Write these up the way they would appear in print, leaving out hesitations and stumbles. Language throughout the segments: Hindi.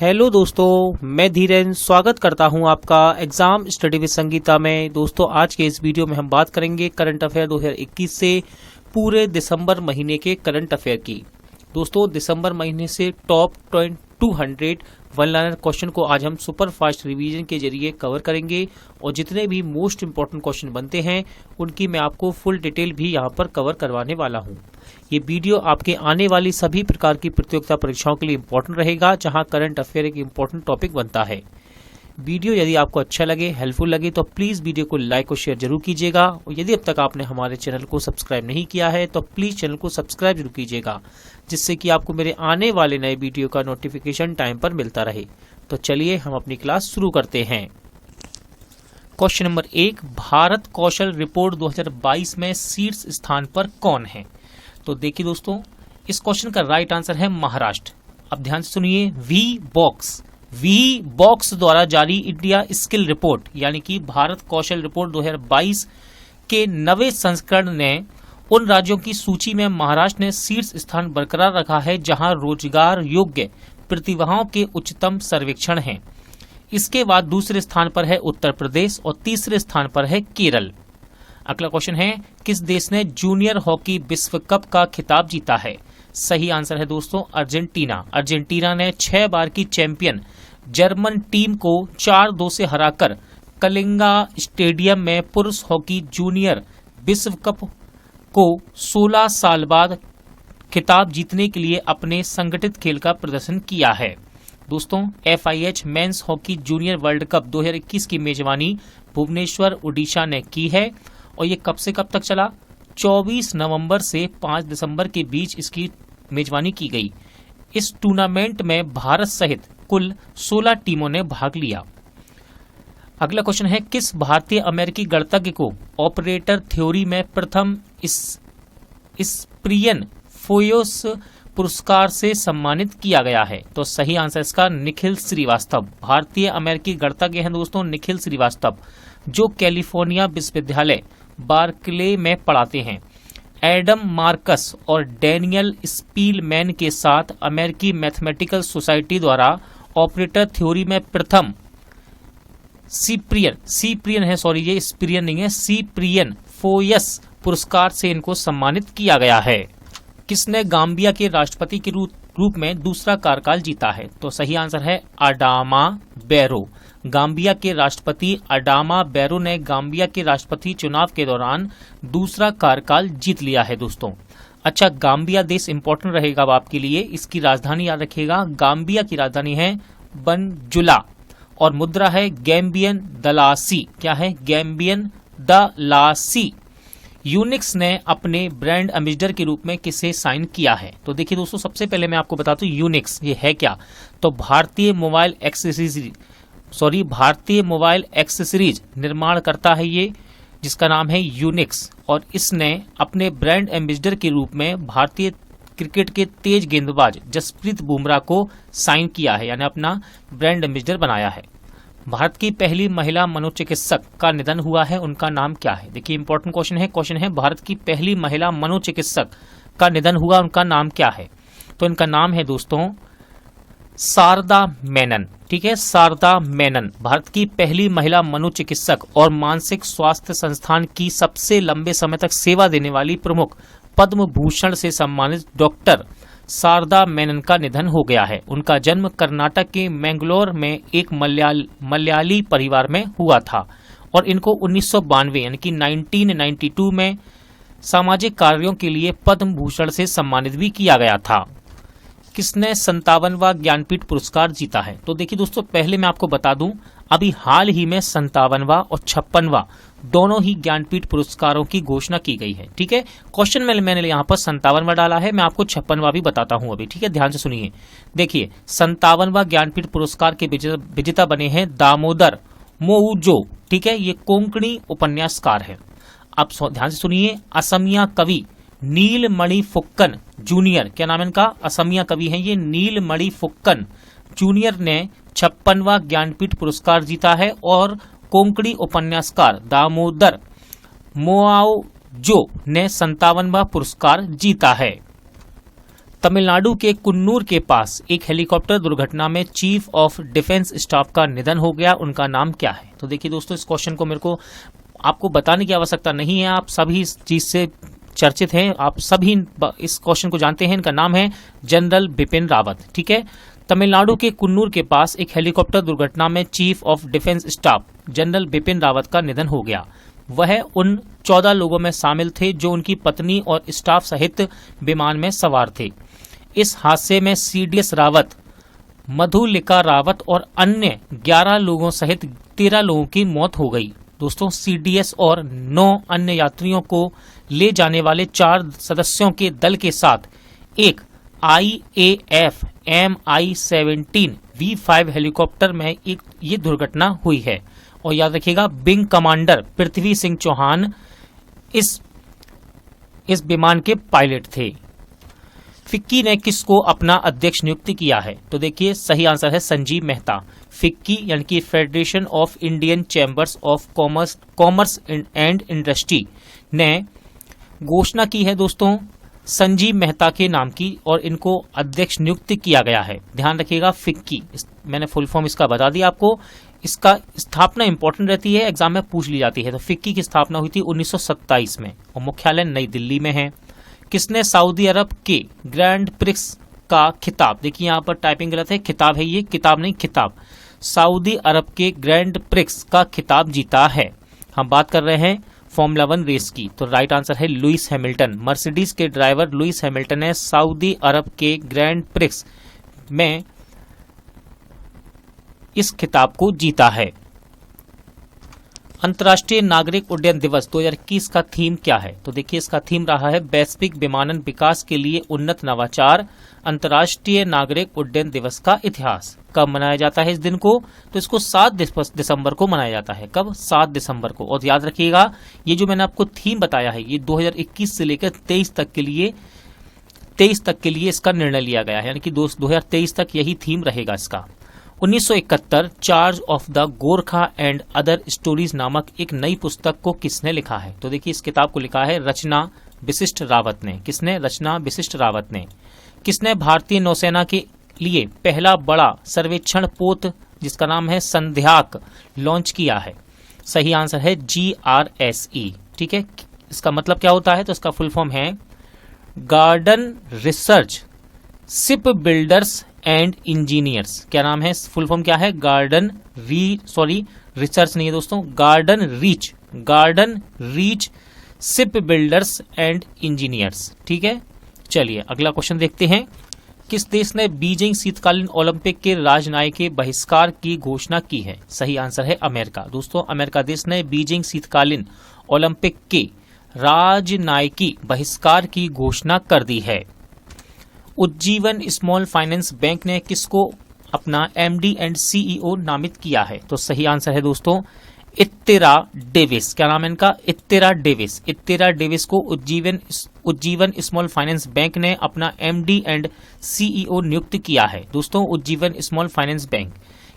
हेलो दोस्तों, मैं धीरेन स्वागत करता हूं आपका एग्जाम स्टडी विद संगीता में। दोस्तों, आज के इस वीडियो में हम बात करेंगे करंट अफेयर 2021 से पूरे दिसंबर महीने के करंट अफेयर की। दोस्तों, दिसंबर महीने से टॉप 200 वन लाइनर क्वेश्चन को आज हम सुपर फास्ट रिवीजन के जरिए कवर करेंगे और जितने भी मोस्ट इंपॉर्टेंट क्वेश्चन बनते हैं उनकी मैं आपको फुल डिटेल भी यहां पर कवर करवाने वाला हूं। ये वीडियो आपके आने वाली सभी प्रकार की प्रतियोगिता परीक्षाओं के लिए इंपॉर्टेंट रहेगा, जहां करंट अफेयर एक इंपॉर्टेंट टॉपिक बनता है। वीडियो यदि आपको अच्छा लगे, हेल्पफुल लगे तो प्लीज वीडियो को लाइक और शेयर जरूर कीजिएगा और यदि अब तक आपने हमारे चैनल को सब्सक्राइब नहीं किया है तो प्लीज चैनल को सब्सक्राइब जरूर कीजिएगा, जिससे कि आपको मेरे आने वाले नए वीडियो का नोटिफिकेशन टाइम पर मिलता रहे। तो चलिए हम अपनी क्लास शुरू करते हैं। क्वेश्चन नंबर 1, भारत कौशल रिपोर्ट 2022 में शीर्ष स्थान पर कौन है? तो देखिए दोस्तों, इस क्वेश्चन का राइट आंसर है महाराष्ट्र। अब ध्यान से सुनिए, वी बॉक्स द्वारा जारी इंडिया स्किल रिपोर्ट यानी कि भारत कौशल रिपोर्ट 2022 के 9वें संस्करण ने उन राज्यों की सूची में महाराष्ट्र ने शीर्ष स्थान बरकरार रखा है जहां रोजगार योग्य प्रतिभाओं के उच्चतम सर्वेक्षण हैं। इसके बाद दूसरे स्थान पर है उत्तर प्रदेश और तीसरे स्थान पर है केरल। अगला क्वेश्चन है, किस देश ने जूनियर हॉकी विश्व कप का खिताब जीता है? सही आंसर है दोस्तों अर्जेंटीना। अर्जेंटीना ने 6 बार की चैंपियन जर्मन टीम को 4-2 से हराकर कलिंगा स्टेडियम में पुरुष हॉकी जूनियर विश्व कप को 16 साल बाद खिताब जीतने के लिए अपने संगठित खेल का प्रदर्शन किया है। दोस्तों, FIH men's hockey junior world cup 2021 की मेजबानी भुवनेश्वर ओडिशा ने की है और ये कब से कब तक चला? 24 नवंबर से 5 दिसंबर के बीच इसकी मेजबानी की गई। इस टूर्नामेंट में भारत सहित कुल 16 टीमों ने भाग लिया। अगला क्वेश्चन है, किस भारतीय अमेरिकी गणितज्ञ को ऑपरेटर थ्योरी में प्रथम स्प्रियन फोयस पुरस्कार से सम्मानित किया गया है? तो सही आंसर इसका निखिल श्रीवास्तव। भारतीय अमेरिकी गणितज्ञ हैं दोस्तों निखिल श्रीवास्तव, जो कैलिफोर्निया विश्वविद्यालय बार्कले में पढ़ाते हैं। एडम मार्कस और डैनियल स्पीलमैन के साथ अमेरिकी मैथमेटिकल सोसाइटी द्वारा ऑपरेटर थ्योरी में प्रथम सीप्रियन फोयस पुरस्कार से इनको सम्मानित किया गया है। किसने गाम्बिया के राष्ट्रपति के रूप में दूसरा कार्यकाल जीता है? तो सही आंसर है अडामा बैरो। गाम्बिया के राष्ट्रपति अडामा बैरो ने गाम्बिया के राष्ट्रपति चुनाव के दौरान दूसरा कार्यकाल जीत लिया है दोस्तों। अच्छा, गाम्बिया देश इंपॉर्टेंट रहेगा अब आपके लिए, इसकी राजधानी याद रखिएगा। गाम्बिया की राजधानी है बनजुला और मुद्रा है गैम्बियन दलासी। क्या है? गैम्बियन दलासी। यूनिक्स ने अपने ब्रांड एम्बेसडर के रूप में किसे साइन किया है? तो देखिए दोस्तों, सबसे पहले मैं आपको बताता हूँ यूनिक्स ये है क्या। तो भारतीय मोबाइल एक्सेसरीज निर्माण करता है ये, जिसका नाम है यूनिक्स, और इसने अपने ब्रांड एम्बेसडर के रूप में भारतीय क्रिकेट के तेज गेंदबाज जसप्रीत बुमराह को साइन किया है, यानी अपना ब्रांड एम्बेसडर बनाया है। भारत की पहली महिला मनोचिकित्सक का निधन हुआ है, उनका नाम क्या है? देखिए इंपॉर्टेंट क्वेश्चन है भारत की पहली महिला मनोचिकित्सक का निधन हुआ, उनका नाम क्या है? तो इनका नाम है दोस्तों शारदा मेनन। ठीक है, शारदा मेनन भारत की पहली महिला मनोचिकित्सक और मानसिक स्वास्थ्य संस्थान की सबसे लंबे समय तक सेवा देने वाली प्रमुख पद्म भूषण से सम्मानित डॉक्टर शारदा मेनन का निधन हो गया है। उनका जन्म कर्नाटक के मैंगलोर में एक मलयाली परिवार में हुआ था और इनको 1992 यानी कि 1992 में सामाजिक कार्यों के लिए पद्म भूषण से सम्मानित भी किया गया था। किसने 57वां ज्ञानपीठ पुरस्कार जीता है? तो देखिए दोस्तों, पहले मैं आपको बता दूं, अभी हाल ही में 57वां और 56वां दोनों ही ज्ञानपीठ पुरस्कारों की घोषणा की गई है। ठीक है, क्वेश्चन में मैंने यहाँ पर 57वां डाला है, मैं आपको 56वां भी बताता हूँ अभी। ठीक है, ध्यान से सुनिए। देखिए 57वां ज्ञानपीठ पुरस्कार के विजेता बने हैं दामोदर मोउजो। ठीक है, ये कोंकणी उपन्यासकार है। अब ध्यान से सुनिए, असमिया कवि नीलमणि फुक्कन जूनियर, क्या नाम है इनका? असमिया कवि हैं ये नीलमणि फुक्कन जूनियर ने 56वां ज्ञानपीठ पुरस्कार जीता है और कोंकणी उपन्यासकार दामोदर मोउजो ने 57वां पुरस्कार जीता है। तमिलनाडु के कुन्नूर के पास एक हेलीकॉप्टर दुर्घटना में चीफ ऑफ डिफेंस स्टाफ का निधन हो गया, उनका नाम क्या है? तो देखिए दोस्तों, इस क्वेश्चन को आपको बताने की आवश्यकता नहीं है, आप सभी इस चीज से चर्चित हैं, आप सभी इस क्वेश्चन को जानते हैं। इनका नाम है जनरल बिपिन रावत। ठीक है, तमिलनाडु के कुन्नूर के पास एक हेलीकॉप्टर दुर्घटना में chief of defence staff general Bipin Rawat का निधन हो गया। वह उन 14 लोगों में शामिल थे जो उनकी पत्नी और स्टाफ सहित विमान में सवार थे। इस हादसे में सीडीएस रावत, मधुलिका रावत और अन्य 11 लोगों सहित 13 लोगों की मौत हो गई। दोस्तों, सीडीएस और 9 अन्य यात्रियों को ले जाने वाले 4 सदस्यों के दल के साथ एक IAF MI-17 V5 हेलीकॉप्टर में ये दुर्घटना हुई है। और याद रखिएगा, विंग कमांडर पृथ्वी सिंह चौहान इस विमान के पायलट थे। फिक्की ने किसको अपना अध्यक्ष नियुक्त किया है? तो देखिए, सही आंसर है संजीव मेहता। फिक्की यानी कि federation of Indian chambers of commerce and industry ने घोषणा की है दोस्तों संजीव मेहता के नाम की, और इनको अध्यक्ष नियुक्त किया गया है। ध्यान रखिएगा, फिक्की, मैंने फुल फॉर्म इसका बता दिया आपको। इसका स्थापना इंपॉर्टेंट रहती है, एग्जाम में पूछ ली जाती है। तो फिक्की की स्थापना हुई थी 1927 में और मुख्यालय नई दिल्ली में है। किसने सऊदी अरब के ग्रैंड प्रिक्स का खिताब, देखिए यहाँ पर टाइपिंग गलत है, खिताब है ये, किताब नहीं खिताब, सऊदी अरब के ग्रैंड प्रिक्स का खिताब जीता है? हम बात कर रहे हैं फॉर्मूला 1 रेस की। तो राइट आंसर है लुइस हैमिल्टन। मर्सिडीज के ड्राइवर लुइस हैमिल्टन ने सऊदी अरब के ग्रैंड प्रिक्स में इस खिताब को जीता है। अंतर्राष्ट्रीय नागरिक उड्डयन दिवस 2021 का थीम क्या है? तो देखिए, इसका थीम रहा है वैश्विक विमानन विकास के लिए उन्नत नवाचार, अंतर्राष्ट्रीय नागरिक उड्डयन दिवस का इतिहास। कब मनाया जाता है इस दिन को? तो इसको 7 दिसंबर को मनाया जाता है। कब? 7 दिसंबर को। और याद रखिएगा, ये जो मैंने आपको थीम बताया है, ये 2021 से लेकर 23 तक के लिए इसका निर्णय लिया गया है, यानी कि 2023 तक यही थीम रहेगा इसका। 1971 charge of the Gorkha and other stories नामक एक नई पुस्तक को किसने लिखा है? तो देखिए, इस किताब को लिखा है रचना विशिष्ट रावत ने। किसने? रचना विशिष्ट रावत ने। किसने भारतीय नौसेना के लिए पहला बड़ा सर्वेक्षण पोत जिसका नाम है संध्याक लॉन्च किया है? सही आंसर है GRSE। ठीक है, इसका मतलब क्या होता है? तो इसका फुल फॉर्म है garden research ship builders and engineers. क्या नाम है? फुल फॉर्म क्या है? रिसर्च नहीं है दोस्तों, garden reach ship builders and engineers. ठीक है, चलिए अगला क्वेश्चन देखते हैं। किस देश ने बीजिंग शीतकालीन ओलंपिक के राजनयिक बहिष्कार की घोषणा की है? सही आंसर है अमेरिका। दोस्तों, अमेरिका देश ने बीजिंग शीतकालीन ओलंपिक के राजनयिक बहिष्कार की घोषणा कर दी है। उज्जीवन स्मॉल फाइनेंस बैंक ने किसको अपना MD एंड CEO नामित किया है? तो सही आंसर है दोस्तों इत्तेरा डेविस। क्या नाम है इनका? इत्तेरा डेविस। इत्तेरा डेविस को उज्जीवन स्मॉल फाइनेंस बैंक ने अपना MD एंड CEO नियुक्त किया है। दोस्तों, उज्जीवन स्मॉल फाइनेंस बैंक,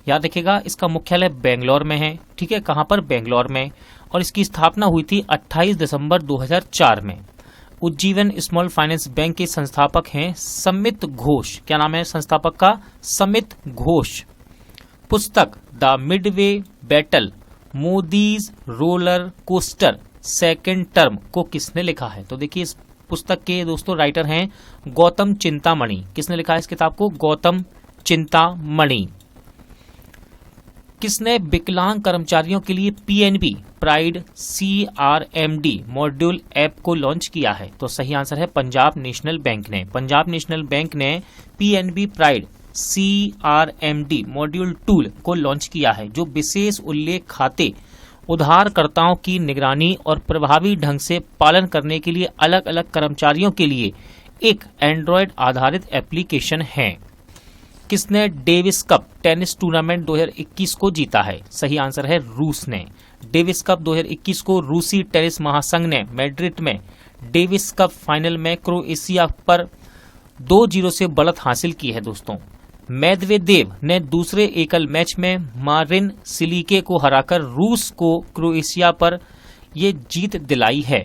याद रखिएगा, इसका मुख्यालय बेंगलोर में है। ठीक है, कहां पर? बेंगलोर में। और इसकी स्थापना हुई थी 28 दिसंबर 2004 में। उज्जीवन स्मॉल फाइनेंस बैंक के संस्थापक हैं समित घोष। क्या नाम है संस्थापक का? समित घोष। पुस्तक the Midway battle Modi's roller coaster second term को किसने लिखा है? तो देखिए, इस पुस्तक के दोस्तों राइटर हैं गौतम चिंतामणि। किसने लिखा है इस किताब को? गौतम चिंतामणि। किसने विकलांग कर्मचारियों के लिए PNB pride CRMD module app को लॉन्च किया है? तो सही आंसर है पंजाब नेशनल बैंक ने। पंजाब नेशनल बैंक ने PNB pride CRMD module tool को लॉन्च किया है, जो विशेष उल्लेख खाते उधारकर्ताओं की निगरानी और प्रभावी ढंग से पालन करने के लिए अलग अलग कर्मचारियों के लिए एक एंड्रॉयड आधारित एप्लीकेशन है। किसने डेविस कप टेनिस टूर्नामेंट 2021 को जीता है? सही आंसर है रूस ने। डेविस कप 2021 को रूसी टेनिस महासंघ ने मैड्रिड में डेविस कप फाइनल में क्रोएशिया पर 2-0 से बढ़त हासिल की है। दोस्तों, मेदवेदेव ने दूसरे एकल मैच में मारिन सिलिके को हराकर रूस को क्रोएशिया पर ये जीत दिलाई है।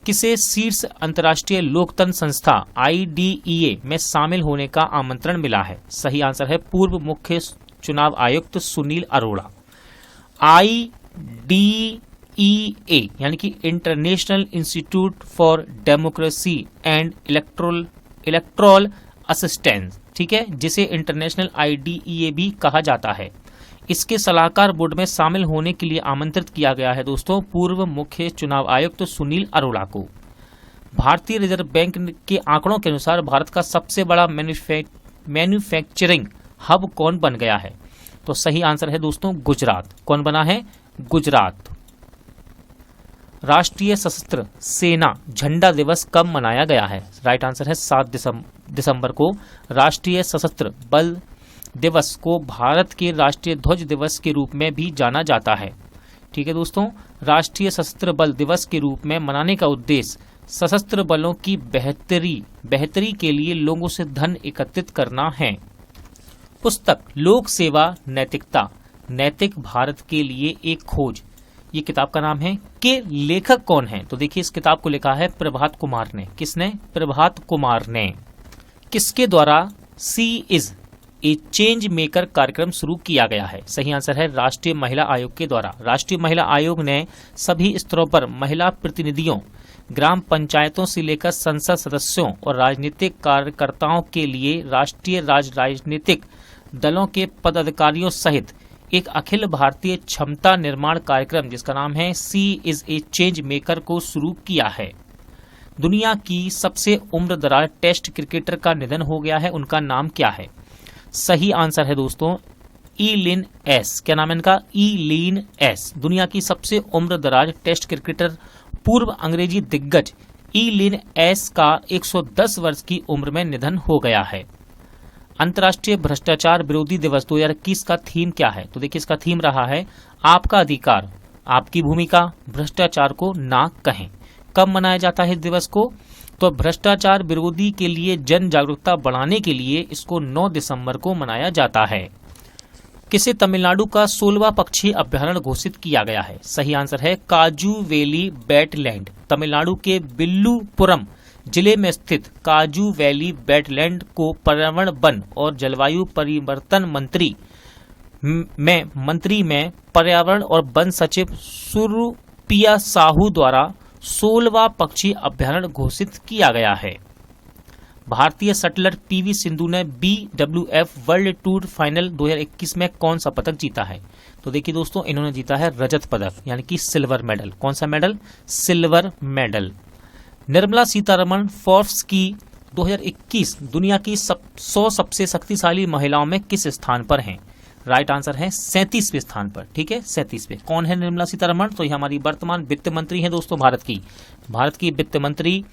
किसे शीर्ष अंतर्राष्ट्रीय लोकतंत्र संस्था IDEA में शामिल होने का आमंत्रण मिला है? सही आंसर है पूर्व मुख्य चुनाव आयुक्त सुनील अरोड़ा। IDEA यानी कि international institute for democracy and electoral assistance, ठीक है, जिसे इंटरनेशनल IDEA भी कहा जाता है। इसके सलाहकार बोर्ड में शामिल होने के लिए आमंत्रित किया गया है दोस्तों पूर्व मुख्य चुनाव आयुक्त सुनील अरोड़ा को। भारतीय रिजर्व बैंक के आंकड़ों के अनुसार भारत का सबसे बड़ा मैन्युफैक्चरिंग हब कौन बन गया है? तो सही आंसर है दोस्तों गुजरात। कौन बना है? गुजरात। राष्ट्रीय सशस्त्र सेना झंडा दिवस कब मनाया गया है? राइट आंसर है 7 दिसंबर को। राष्ट्रीय सशस्त्र बल दिवस को भारत के राष्ट्रीय ध्वज दिवस के रूप में भी जाना जाता है। ठीक है दोस्तों, राष्ट्रीय सशस्त्र बल दिवस के रूप में मनाने का उद्देश्य सशस्त्र बलों की बेहतरी के लिए लोगों से धन एकत्रित करना है। पुस्तक लोक सेवा नैतिकता, नैतिक भारत के लिए एक खोज, ये किताब का नाम है। के लेखक कौन है? तो देखिए इस किताब को लिखा है प्रभात कुमार ने। किसने? प्रभात कुमार ने। किसके द्वारा सी इज ए चेंज मेकर कार्यक्रम शुरू किया गया है? सही आंसर है राष्ट्रीय महिला आयोग के द्वारा। राष्ट्रीय महिला आयोग ने सभी स्तरों पर महिला प्रतिनिधियों, ग्राम पंचायतों से लेकर संसद सदस्यों और राजनीतिक कार्यकर्ताओं के लिए राष्ट्रीय राजनीतिक दलों के पदाधिकारियों सहित एक अखिल भारतीय क्षमता निर्माण कार्यक्रम जिसका नाम है सी इज ए चेंज मेकर को शुरू किया है। दुनिया की सबसे उम्रदराज टेस्ट क्रिकेटर का निधन हो गया है, उनका नाम क्या है? सही आंसर है दोस्तों ईलिन एस। क्या नाम है इनका? ईलिन एस। दुनिया की सबसे उम्रदराज टेस्ट क्रिकेटर पूर्व अंग्रेजी दिग्गज ईलिन एस का 110 वर्ष की उम्र में निधन हो गया है। अंतर्राष्ट्रीय भ्रष्टाचार विरोधी दिवस 2021 का थीम क्या है? तो देखिए इसका थीम रहा है आपका अधिकार, आपकी भूमिका, भ्रष्टाचार को ना कहें। कब मनाया जाता है इस दिवस को? तो भ्रष्टाचार विरोधी के लिए जन जागरूकता बढ़ाने के लिए इसको 9 दिसंबर को मनाया जाता है। किसे तमिलनाडु का 16वां पक्षी अभ्यारण्य घोषित किया गया है? सही आंसर है काजू वैली वेटलैंड। तमिलनाडु के विल्लुपुरम जिले में स्थित काजू वैली वेटलैंड को पर्यावरण, वन और जलवायु परिवर्तन मंत्री में पर्यावरण और वन सचिव सुरपिया साहू द्वारा 16वां पक्षी अभ्यारण्य घोषित किया गया है। भारतीय शटलर PV सिंधु ने BWF वर्ल्ड टूर फाइनल 2021 में कौन सा पदक जीता है? तो देखिए दोस्तों इन्होंने जीता है रजत पदक यानी कि सिल्वर मेडल। कौन सा medal? Silver medal. Nirmala Sitharaman Forbes की 2021 दुनिया की 100 सबसे शक्तिशाली महिलाओं में किस स्थान पर हैं? राइट आंसर है 37वें स्थान पर। ठीक है, 37वें। कौन है निर्मला सीतारमण? तो ये हमारी वर्तमान वित्त मंत्री हैं दोस्तों भारत की वित्त मंत्री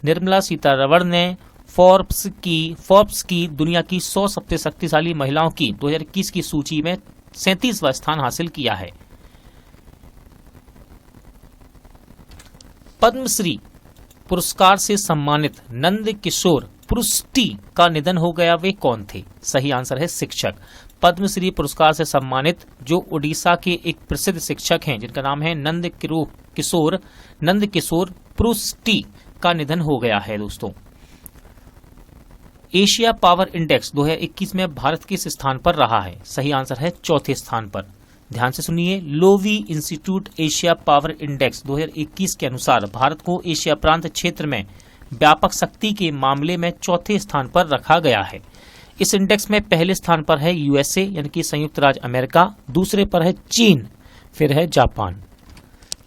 निर्मला सीतारमण ने फोर्ब्स की दुनिया की 100 सबसे शक्तिशाली महिलाओं की 2021 की सूची में 37वां स्थान हासिल किया है। पद्मश्री पुरस्कार से सम्मानित नंद किशोर पृष्टि का निधन हो गया, वे कौन थे? सही आंसर है शिक्षक। पद्मश्री पुरस्कार से सम्मानित जो उड़ीसा के एक प्रसिद्ध शिक्षक हैं जिनका नाम है नंद किशोर पृष्टि का निधन हो गया है दोस्तों। एशिया पावर इंडेक्स 2021 में भारत किस स्थान पर रहा है? सही आंसर है 4थे स्थान पर। ध्यान से सुनिए, Loewi institute Asia power index 2021 के अनुसार भारत को एशिया प्रांत क्षेत्र में व्यापक शक्ति के मामले में 4थे स्थान पर रखा गया है। इस इंडेक्स में पहले स्थान पर है USA यानी कि संयुक्त राज्य अमेरिका, दूसरे पर है चीन, फिर है जापान।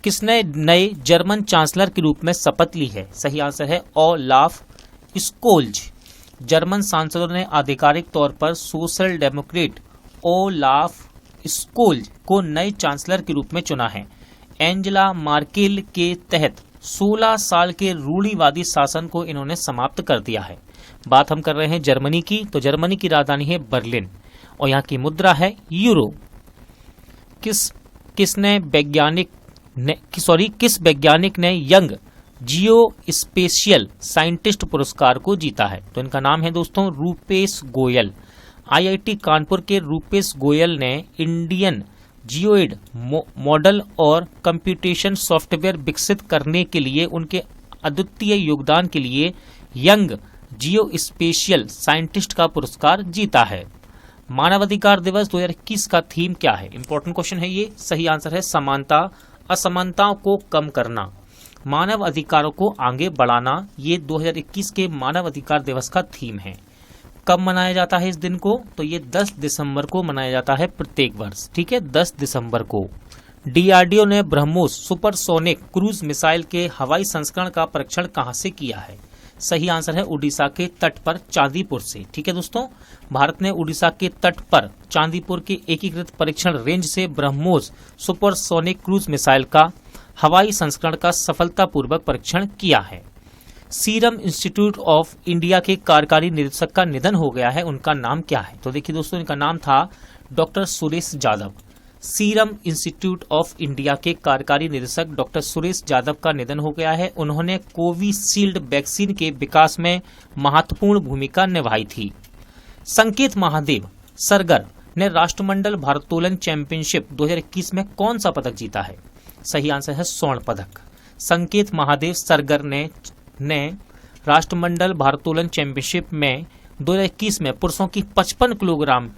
किसने नए जर्मन चांसलर के रूप में शपथ ली है? सही आंसर है ओलाफ स्कोल्ज। जर्मन सांसदों ने आधिकारिक तौर पर सोशल डेमोक्रेट ओलाफ स्कोल्ज को नए चांसलर के रूप में चुना है। एंजेला मार्केल के तहत 16 साल के रूढ़िवादी शासन को इन्होंने समाप्त कर दिया है। बात हम कर रहे हैं जर्मनी की, तो जर्मनी की राजधानी है बर्लिन और यहाँ की मुद्रा है यूरो। किस वैज्ञानिक ने यंग जियो स्पेशियल साइंटिस्ट पुरस्कार को जीता है? तो इनका नाम है दोस्तों रूपेश गोयल। IIT कानपुर के रूपेश गोयल ने इंडियन जियोइड मॉडल और कंप्यूटेशन सॉफ्टवेयर विकसित करने के लिए उनके अद्वितीय योगदान के लिए यंग जियो स्पेशियल साइंटिस्ट का पुरस्कार जीता है। मानवाधिकार दिवस 2021 का थीम क्या है? इंपॉर्टेंट क्वेश्चन है ये। सही आंसर है समानता, असमानताओं को कम करना, मानव अधिकारों को आगे बढ़ाना। ये 2021 के मानव अधिकार दिवस का थीम है। कब मनाया जाता है इस दिन को? तो ये 10 दिसंबर को मनाया जाता है प्रत्येक वर्ष। ठीक है, 10 दिसंबर को। डीआरडीओ ने ब्रह्मोस सुपरसोनिक क्रूज मिसाइल के हवाई संस्करण का परीक्षण कहां से किया है? सही आंसर है उड़ीसा के तट पर चांदीपुर से। ठीक है दोस्तों, भारत ने उड़ीसा के तट पर चांदीपुर के एकीकृत परीक्षण रेंज से ब्रह्मोस सुपरसोनिक क्रूज मिसाइल का हवाई संस्करण का सफलतापूर्वक परीक्षण किया है। सीरम इंस्टीट्यूट ऑफ इंडिया के कार्यकारी निदेशक का निधन हो गया है, उनका नाम क्या है? तो देखिए दोस्तों, इनका नाम था doctor Suresh Yadav. Serum institute of India के कार्यकारी निदेशक डॉक्टर सुरेश यादव का निधन हो गया है। उन्होंने कोविशील्ड वैक्सीन के विकास में महत्वपूर्ण भूमिका निभाई थी। संकेत महादेव सरगर ने राष्ट्रमंडल भारोत्तोलन चैंपियनशिप 2021 में कौन सा पदक जीता है? सही आंसर है स्वर्ण पदक। संकेत महादेव सरगर ने राष्ट्रमंडल भारोत्तोलन चैंपियनशिप में 2021 में पुरुषों की 55 किलोग्राम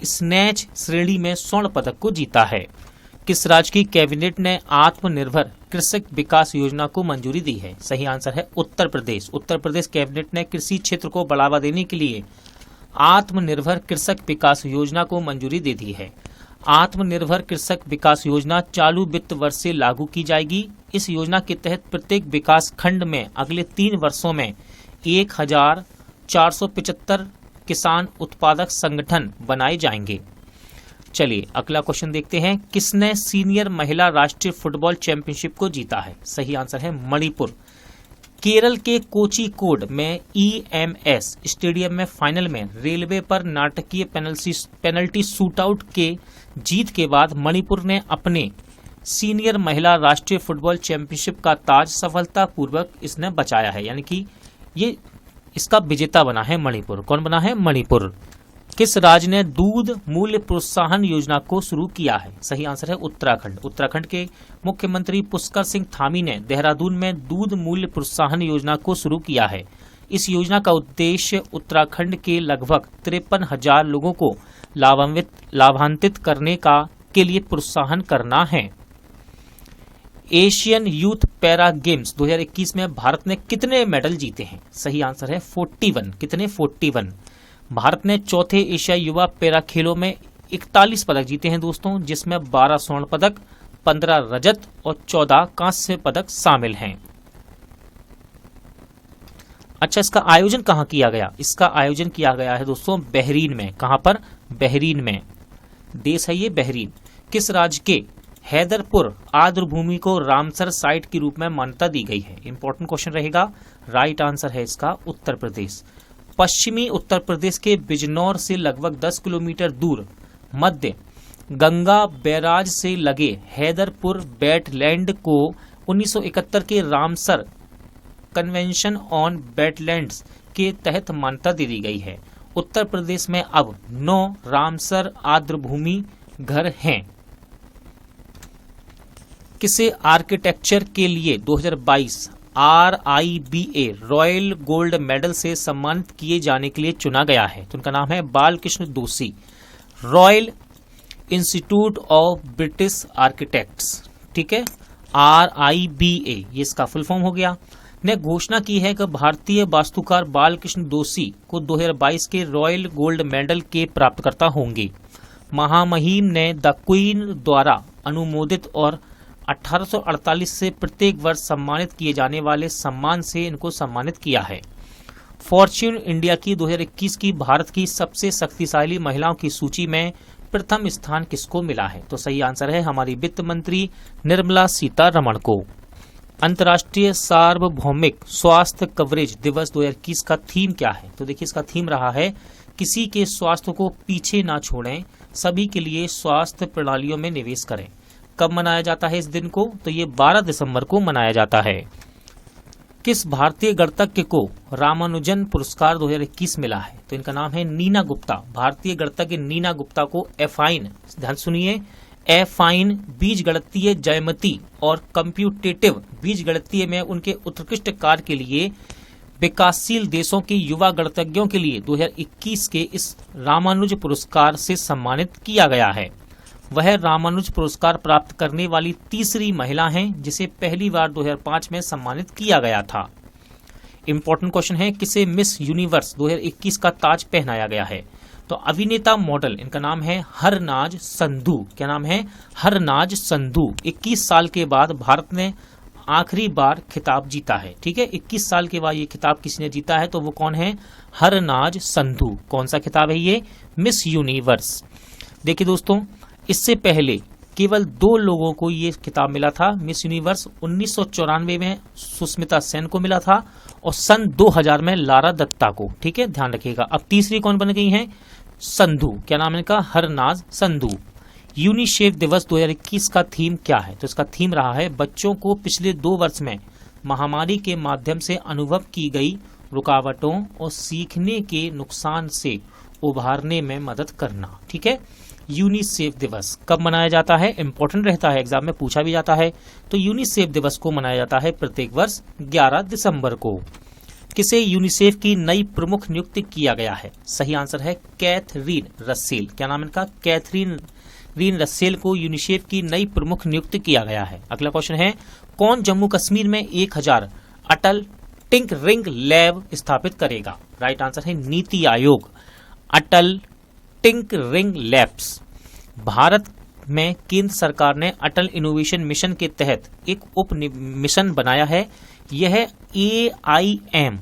स्नैच श्रेणी में स्वर्ण पदक को जीता है। किस राज्य की कैबिनेट ने आत्मनिर्भर कृषक विकास योजना को मंजूरी दी है? सही आंसर है उत्तर प्रदेश। उत्तर प्रदेश कैबिनेट ने कृषि क्षेत्र को बढ़ावा देने के लिए आत्मनिर्भर कृषक विकास योजना को मंजूरी दे दी है। आत्मनिर्भर कृषक विकास योजना चालू वित्त वर्ष से लागू की जाएगी। इस योजना के तहत प्रत्येक विकास खंड में अगले 3 वर्षों में 1475 किसान उत्पादक संगठन बनाए जाएंगे। चलिए अगला क्वेश्चन देखते हैं। किसने सीनियर महिला राष्ट्रीय फुटबॉल चैंपियनशिप को जीता है? सही आंसर है मणिपुर। केरल के कोझिकोड में EMS स्टेडियम में फाइनल में रेलवे पर नाटकीय पेनल्टी शूटआउट के जीत के बाद मणिपुर ने अपने सीनियर महिला राष्ट्रीय फुटबॉल चैंपियनशिप का ताज सफलतापूर्वक इसने बचाया है, यानी कि ये इसका विजेता बना है मणिपुर। कौन बना है? मणिपुर। किस राज्य ने दूध मूल्य प्रोत्साहन योजना को शुरू किया है? सही आंसर है उत्तराखंड। उत्तराखंड के मुख्यमंत्री पुष्कर सिंह धामी ने देहरादून में दूध मूल्य प्रोत्साहन योजना को शुरू किया है। इस योजना का उद्देश्य उत्तराखंड के लगभग 53,000 लोगों को लाभान्वित करने के लिए प्रोत्साहन करना है। एशियन यूथ पैरा गेम्स 2021 में भारत ने कितने मेडल जीते हैं? सही आंसर है 41। कितने? 41। भारत ने चौथे एशियाई युवा पैरा खेलों में 41 पदक जीते हैं दोस्तों, जिसमें 12 स्वर्ण पदक, 15 रजत और 14 कांस्य पदक शामिल हैं। अच्छा, इसका आयोजन कहाँ किया गया? इसका आयोजन किया गया है दोस्तों बहरीन में। कहां पर? बहरीन में। देश है ये बहरीन। किस राज्य के हैदरपुर आर्द्रभूमि को रामसर साइट के रूप में मान्यता दी गई है? इंपॉर्टेंट क्वेश्चन रहेगा। राइट आंसर है इसका उत्तर प्रदेश। पश्चिमी उत्तर प्रदेश के बिजनौर से लगभग 10 किलोमीटर दूर मध्य गंगा बैराज से लगे हैदरपुर वेटलैंड को 1971 के रामसर कन्वेंशन ऑन वेटलैंड्स के तहत मान्यता दे दी गई है। उत्तर प्रदेश में अब 9 रामसर आर्द्रभूमि घर हैं। किसे आर्किटेक्चर के लिए 2022 RIBA रॉयल गोल्ड मेडल से सम्मानित किए जाने के लिए चुना गया है? तो उनका नाम है बालकृष्ण दोषी। Royal institute of British architects, ठीक है, RIBA ये इसका फुल फॉर्म हो गया, ने घोषणा की है कि भारतीय वास्तुकार बालकृष्ण दोषी को 2022 के रॉयल गोल्ड मेडल के प्राप्तकर्ता होंगे। महामहिम ने द क्वीन द्वारा अनुमोदित और 1848 से प्रत्येक वर्ष सम्मानित किए जाने वाले सम्मान से इनको सम्मानित किया है। फॉर्च्यून इंडिया की 2021 की भारत की सबसे शक्तिशाली महिलाओं की सूची में प्रथम स्थान किसको मिला है? तो सही आंसर है हमारी वित्त मंत्री निर्मला सीतारमण को। अंतर्राष्ट्रीय सार्वभौमिक स्वास्थ्य कवरेज दिवस 2021 का थीम क्या है? तो देखिए इसका थीम रहा है किसी के स्वास्थ्य को पीछे ना छोड़ें, सभी के लिए स्वास्थ्य प्रणालियों में निवेश करें। कब मनाया जाता है इस दिन को? तो ये 12 दिसंबर को मनाया जाता है। किस भारतीय गणितज्ञ को रामानुजन पुरस्कार 2021 मिला है? तो इनका नाम है नीना गुप्ता। भारतीय गणितज्ञ नीना गुप्ता को एफाइन, ध्यान सुनिए, एफाइन बीजगणितीय ज्यामिति और कंप्यूटेटिव बीजगणितीय में उनके उत्कृष्ट कार्य के लिए विकासशील देशों के युवा गणितज्ञों के लिए 2021 के इस रामानुज पुरस्कार से सम्मानित किया गया है। वह रामानुज पुरस्कार प्राप्त करने वाली तीसरी महिला हैं जिसे पहली बार 2005 में सम्मानित किया गया था। इंपॉर्टेंट क्वेश्चन है, किसे मिस यूनिवर्स 2021 का ताज पहनाया गया है? तो अभिनेता मॉडल, इनका नाम है हरनाज संधू। क्या नाम है? हरनाज संधू। 21 साल के बाद भारत ने आखिरी बार खिताब जीता है। ठीक है, 21 साल के बाद ये खिताब किसने जीता है? तो वो कौन है? हरनाज संधू। कौन सा खिताब है ये? Miss universe. देखिए दोस्तों, इससे पहले केवल 2 लोगों को ये खिताब मिला था मिस यूनिवर्स। 1994 में सुष्मिता सेन को मिला था और सन 2000 में लारा दत्ता को। ठीक है, ध्यान रखिएगा। अब तीसरी कौन बन गई है? संधू। क्या नाम है इनका? हरनाज संधू। यूनिसेफ दिवस 2021 का थीम क्या है? तो इसका थीम रहा है बच्चों को पिछले 2 वर्ष में महामारी के माध्यम से अनुभव की गई रुकावटों और सीखने के नुकसान से उभारने में मदद करना। ठीक है, यूनिसेफ दिवस कब मनाया जाता है? इंपॉर्टेंट रहता है, एग्जाम में पूछा भी जाता है। तो यूनिसेफ दिवस को मनाया जाता है प्रत्येक वर्ष 11 दिसंबर को। किसे यूनिसेफ की नई प्रमुख नियुक्त किया गया है? सही आंसर है कैथरीन रसेल। क्या नाम इनका? कैथरीन रसेल को यूनिसेफ की नई प्रमुख नियुक्त किया गया है। अगला क्वेश्चन है, कौन जम्मू कश्मीर में 1000 अटल टिंकरिंग लैब स्थापित करेगा? राइट आंसर है नीति आयोग। अटल टिंकरिंग लैब्स। भारत में केंद्र सरकार ने अटल इनोवेशन मिशन के तहत एक उप मिशन बनाया है। यह AIM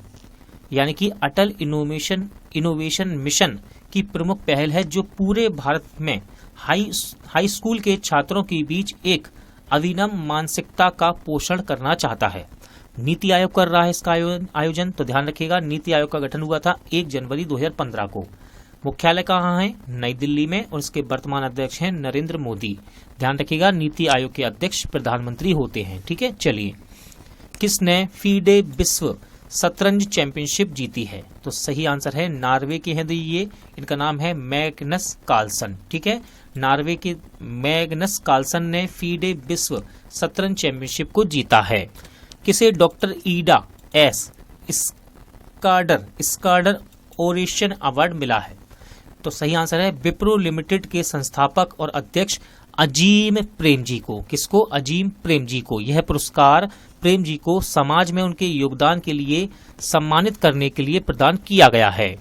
यानी कि अटल इनोवेशन मिशन की प्रमुख पहल है जो पूरे भारत में हाई स्कूल के छात्रों के बीच एक अभिनव मानसिकता का पोषण करना चाहता है। नीति आयोग कर रहा है इसका आयोजन। तो ध्यान रखिएगा, नीति आयोग का गठन हुआ था 1 जनवरी 2015 को। मुख्यालय कहाँ है? नई दिल्ली में, और इसके वर्तमान अध्यक्ष हैं नरेंद्र मोदी। ध्यान रखिएगा, नीति आयोग के अध्यक्ष प्रधानमंत्री होते हैं। ठीक है, चलिए, किसने फीडे विश्व शतरंज चैंपियनशिप जीती है? तो सही आंसर है नॉर्वे के हैं ये। इनका नाम है मैग्नस कार्लसन। ठीक है, नॉर्वे के मैग्नस कार्लसन ने फीडे विश्व शतरंज चैंपियनशिप को जीता है। किसे डॉक्टर ईडा एस स्कार्डर ओरेशन अवार्ड मिला है? तो सही आंसर है विप्रो लिमिटेड के संस्थापक और अध्यक्ष अजीम प्रेम जी को। किसको? अजीम प्रेम जी को। यह पुरस्कार प्रेम जी को समाज में उनके योगदान के लिए सम्मानित करने के लिए प्रदान किया गया है।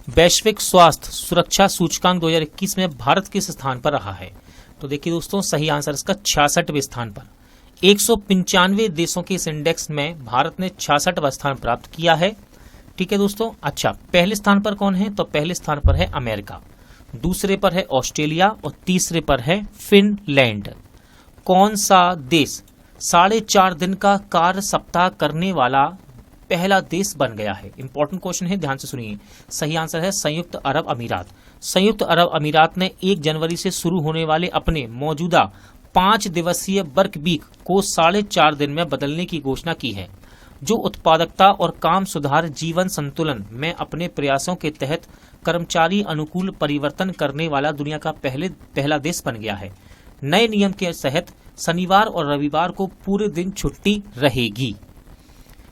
वैश्विक स्वास्थ्य सुरक्षा सूचकांक 2021 में भारत किस स्थान पर रहा है? तो देखिए दोस्तों, सही आंसर इसका 66वें स्थान पर। 195 देशों के इस इंडेक्स में भारत ने 66वां स्थान प्राप्त किया है। ठीक है दोस्तों। अच्छा, पहले स्थान पर कौन है? तो पहले स्थान पर है अमेरिका, दूसरे पर है ऑस्ट्रेलिया और तीसरे पर है फिनलैंड। कौन सा देश 4.5 दिन का कार्य सप्ताह करने वाला पहला देश बन गया है? इंपॉर्टेंट क्वेश्चन है, ध्यान से सुनिए। सही आंसर है संयुक्त अरब अमीरात। संयुक्त अरब अमीरात ने 1 जनवरी से शुरू होने वाले अपने मौजूदा 5 दिवसीय वर्क वीक को 4.5 दिन में बदलने की घोषणा की है, जो उत्पादकता और काम सुधार जीवन संतुलन में अपने प्रयासों के तहत कर्मचारी अनुकूल परिवर्तन करने वाला दुनिया का पहला देश बन गया है। नए नियम के तहत शनिवार और रविवार को पूरे दिन छुट्टी रहेगी।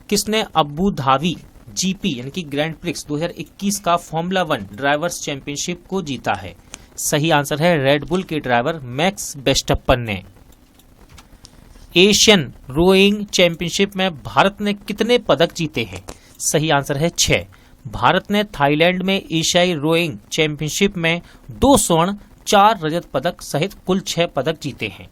किसने अबू धाबी GP यानी कि ग्रैंड प्रिक्स 2021 का फॉर्मूला 1 ड्राइवर्स चैंपियनशिप को जीता है? सही आंसर है रेड बुल के ड्राइवर मैक्स वेस्टप्पन ने। एशियन रोइंग चैंपियनशिप में भारत ने कितने पदक जीते हैं? सही आंसर है 6। भारत ने थाईलैंड में एशियाई रोइंग चैंपियनशिप में 2 स्वर्ण 4 रजत पदक सहित कुल 6 पदक जीते हैं।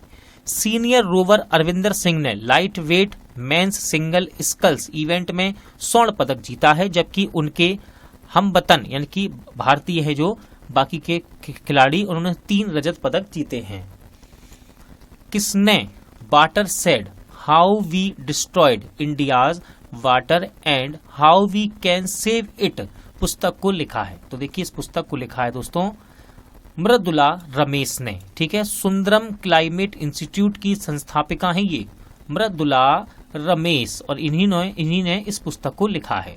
सीनियर रोवर अरविंदर सिंह ने lightweight men's single sculls event में स्वर्ण पदक जीता है, जबकि उनके हमवतन यानी कि भारतीय है जो बाकी के खिलाड़ी, उन्होंने 3 रजत पदक जीते हैं। किसने watershed how we destroyed India's water and how we can save it पुस्तक को लिखा है? तो देखिए, इस पुस्तक को लिखा है दोस्तों मृदुला रमेश ने। ठीक है, सुंदरम क्लाइमेट इंस्टीट्यूट की संस्थापिका हैं ये मृदुला रमेश, और इन्हीं ने इस पुस्तक को लिखा है।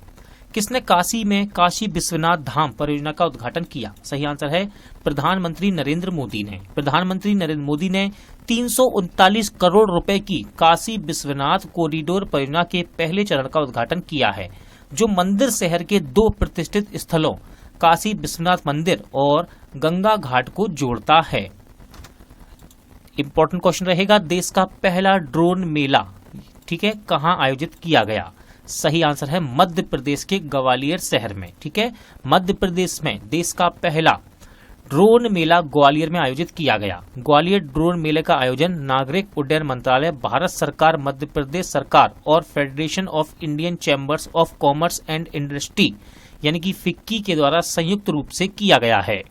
किसने काशी में काशी विश्वनाथ धाम परियोजना का उद्घाटन किया? सही आंसर है प्रधानमंत्री नरेंद्र मोदी ने। प्रधानमंत्री नरेंद्र मोदी ने 339 करोड़ रुपए की काशी विश्वनाथ कॉरिडोर परियोजना के पहले चरण का उद्घाटन किया है, जो मंदिर शहर के 2 प्रतिष्ठित स्थलों काशी विश्वनाथ मंदिर और गंगा घाट को जोड़ता है। इंपॉर्टेंट क्वेश्चन रहेगा, देश का पहला ड्रोन मेला, ठीक है, कहां आयोजित किया गया? सही आंसर है मध्य प्रदेश के ग्वालियर शहर में। ठीक है, मध्य प्रदेश में देश का पहला ड्रोन मेला ग्वालियर में आयोजित किया गया। ग्वालियर ड्रोन मेले का आयोजन नागरिक उड्डयन मंत्रालय, भारत सरकार, मध्य प्रदेश सरकार और federation of Indian chambers of commerce and industry यानी कि फिक्की के द्वारा संयुक्त रूप से किया गया है।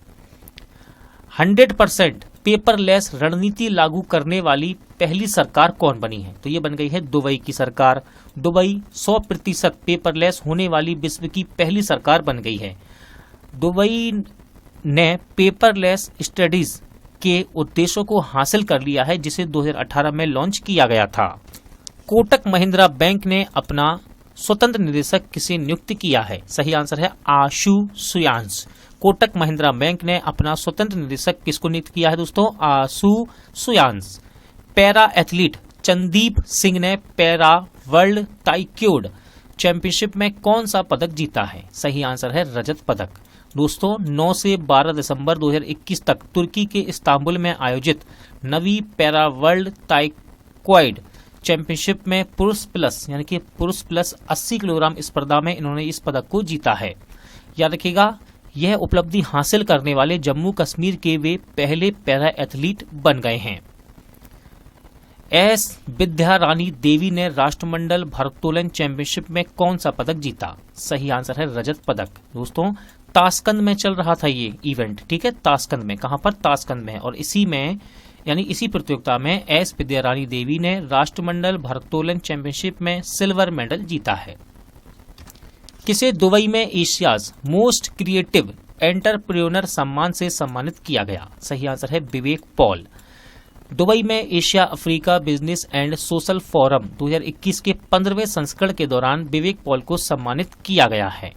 100% पेपरलेस रणनीति लागू करने वाली पहली सरकार कौन बनी है? तो ये बन गई है दुबई की सरकार। दुबई 100% पेपरलेस होने वाली विश्व की पहली सरकार बन गई है। दुबई ने पेपरलेस स्टडीज के उद्देश्यों को हासिल कर लिया है, जिसे 2018 में लॉन्च किया गया था। कोटक महिंद्रा बैंक ने अपना स्वतंत्र निदेशक किसे नियुक्त किया है? सही आंसर है आशु सुयांश। कोटक महिंद्रा बैंक ने अपना स्वतंत्र निदेशक किसको नियुक्त किया है दोस्तों? आशु सुयांश। पैरा एथलीट चंदीप सिंह ने पैरा वर्ल्ड ताइक्वांडो चैंपियनशिप में कौन सा पदक जीता है? सही आंसर है रजत पदक। दोस्तों 9 से 12 दिसंबर 2021 तक तुर्की के इस्तांबुल में आयोजित नवी पैरा वर्ल्ड ताइक्वांडो चैंपियनशिप में पुरुष प्लस यानी कि पुरुष प्लस 80 किलोग्राम स्पर्धा में इन्होंने इस पदक को जीता है। याद रखिएगा, यह उपलब्धि हासिल करने वाले जम्मू कश्मीर के वे पहले पैरा एथलीट बन गए हैं। एस विद्या रानी देवी ने राष्ट्रमंडल भारोत्तोलन चैंपियनशिप में कौन सा पदक जीता? सही आंसर है रजत पदक। दोस्तों ताशकंद में चल रहा था ये इवेंट, ठीक है, ताशकंद में। कहां पर? ताशकंद में। और इसी प्रतियोगिता में एस विद्या रानी देवी ने राष्ट्रमंडल भारोत्तोलन चैंपियनशिप में सिल्वर मेडल जीता है। किसे दुबई में एशियाज मोस्ट क्रिएटिव एंटरप्रेन्योर सम्मान से सम्मानित किया गया? सही आंसर है विवेक पॉल। दुबई में Asia Africa business and social forum 2021 के 15वें संस्करण के दौरान विवेक पॉल को सम्मानित किया गया है।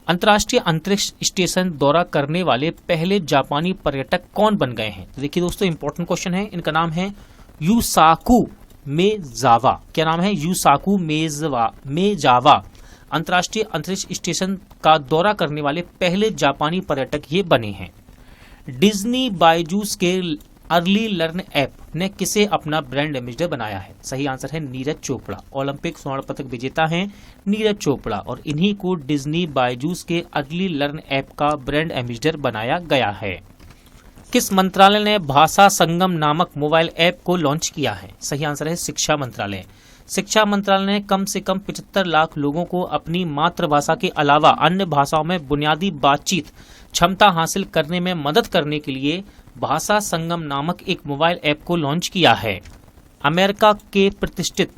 अंतर्राष्ट्रीय अंतरिक्ष स्टेशन दौरा करने वाले पहले जापानी पर्यटक कौन बन गए हैं? तो देखिए दोस्तों इंपॉर्टेंट क्वेश्चन है, इनका नाम है यूसाकू मेजावा। क्या नाम है? यूसाकू मेजावा। अंतर्राष्ट्रीय अंतरिक्ष स्टेशन का दौरा करने वाले पहले जापानी पर्यटक ये बने हैं। डिज्नी बायजूस के अर्ली लर्न ऐप ने किसे अपना ब्रांड एम्बेसडर बनाया है? सही आंसर है नीरज चोपड़ा। ओलंपिक स्वर्ण पदक विजेता हैं नीरज चोपड़ा और इन्हीं को डिज्नी बायजूस के अर्ली लर्न ऐप का ब्रांड एम्बेसडर बनाया गया है। किस मंत्रालय ने भाषा संगम नामक मोबाइल ऐप को लॉन्च किया है? सही आंसर है शिक्षा मंत्रालय। शिक्षा मंत्रालय ने कम से कम 75 लाख लोगों को अपनी मातृभाषा के अलावा अन्य भाषाओं में बुनियादी बातचीत क्षमता हासिल करने में मदद करने के लिए भाषा संगम नामक एक मोबाइल ऐप को लॉन्च किया है। अमेरिका के प्रतिष्ठित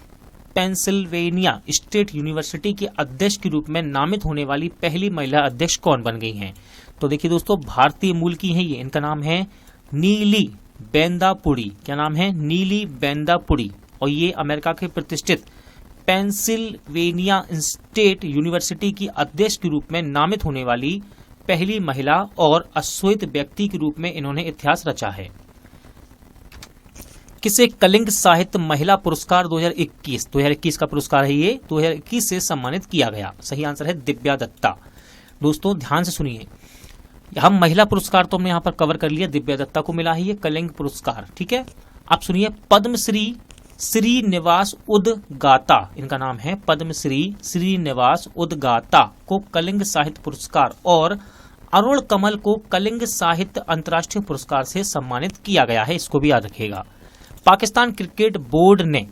पेंसिल्वेनिया स्टेट यूनिवर्सिटी के अध्यक्ष के रूप में नामित होने वाली पहली महिला अध्यक्ष कौन बन गई हैं? तो देखिए दोस्तों भारतीय मूल की हैं ये, इनका नाम है नीली बेंदापुरी। क्या नाम है? नीली बेंदापुरी। और ये अमेरिका के प्रतिष्ठित पेंसिल्वेनिया स्टेट यूनिवर्सिटी की अध्यक्ष के रूप में नामित होने वाली पहली महिला और अश्वेत व्यक्ति के रूप में इन्होंने इतिहास रचा है। किसे कलिंग साहित्य महिला पुरस्कार 2021 का पुरस्कार है ये, 2021 से सम्मानित किया गया? सही आंसर है दिव्या दत्ता। दोस्तों ध्यान से सुनिए, हम महिला पुरस्कार तो हमने यहाँ पर कवर कर लिया, दिव्या दत्ता को मिला है ये कलिंग पुरस्कार। ठीक है, आप सुनिए पद्मश्री श्रीनिवास उदगाता, इनका नाम है पद्मश्री श्रीनिवास उदगाता को कलिंग साहित्य पुरस्कार और अरुण कमल को कलिंग साहित्य अंतर्राष्ट्रीय पुरस्कार से सम्मानित किया गया है, इसको भी याद रखिएगा। पाकिस्तान क्रिकेट बोर्ड ने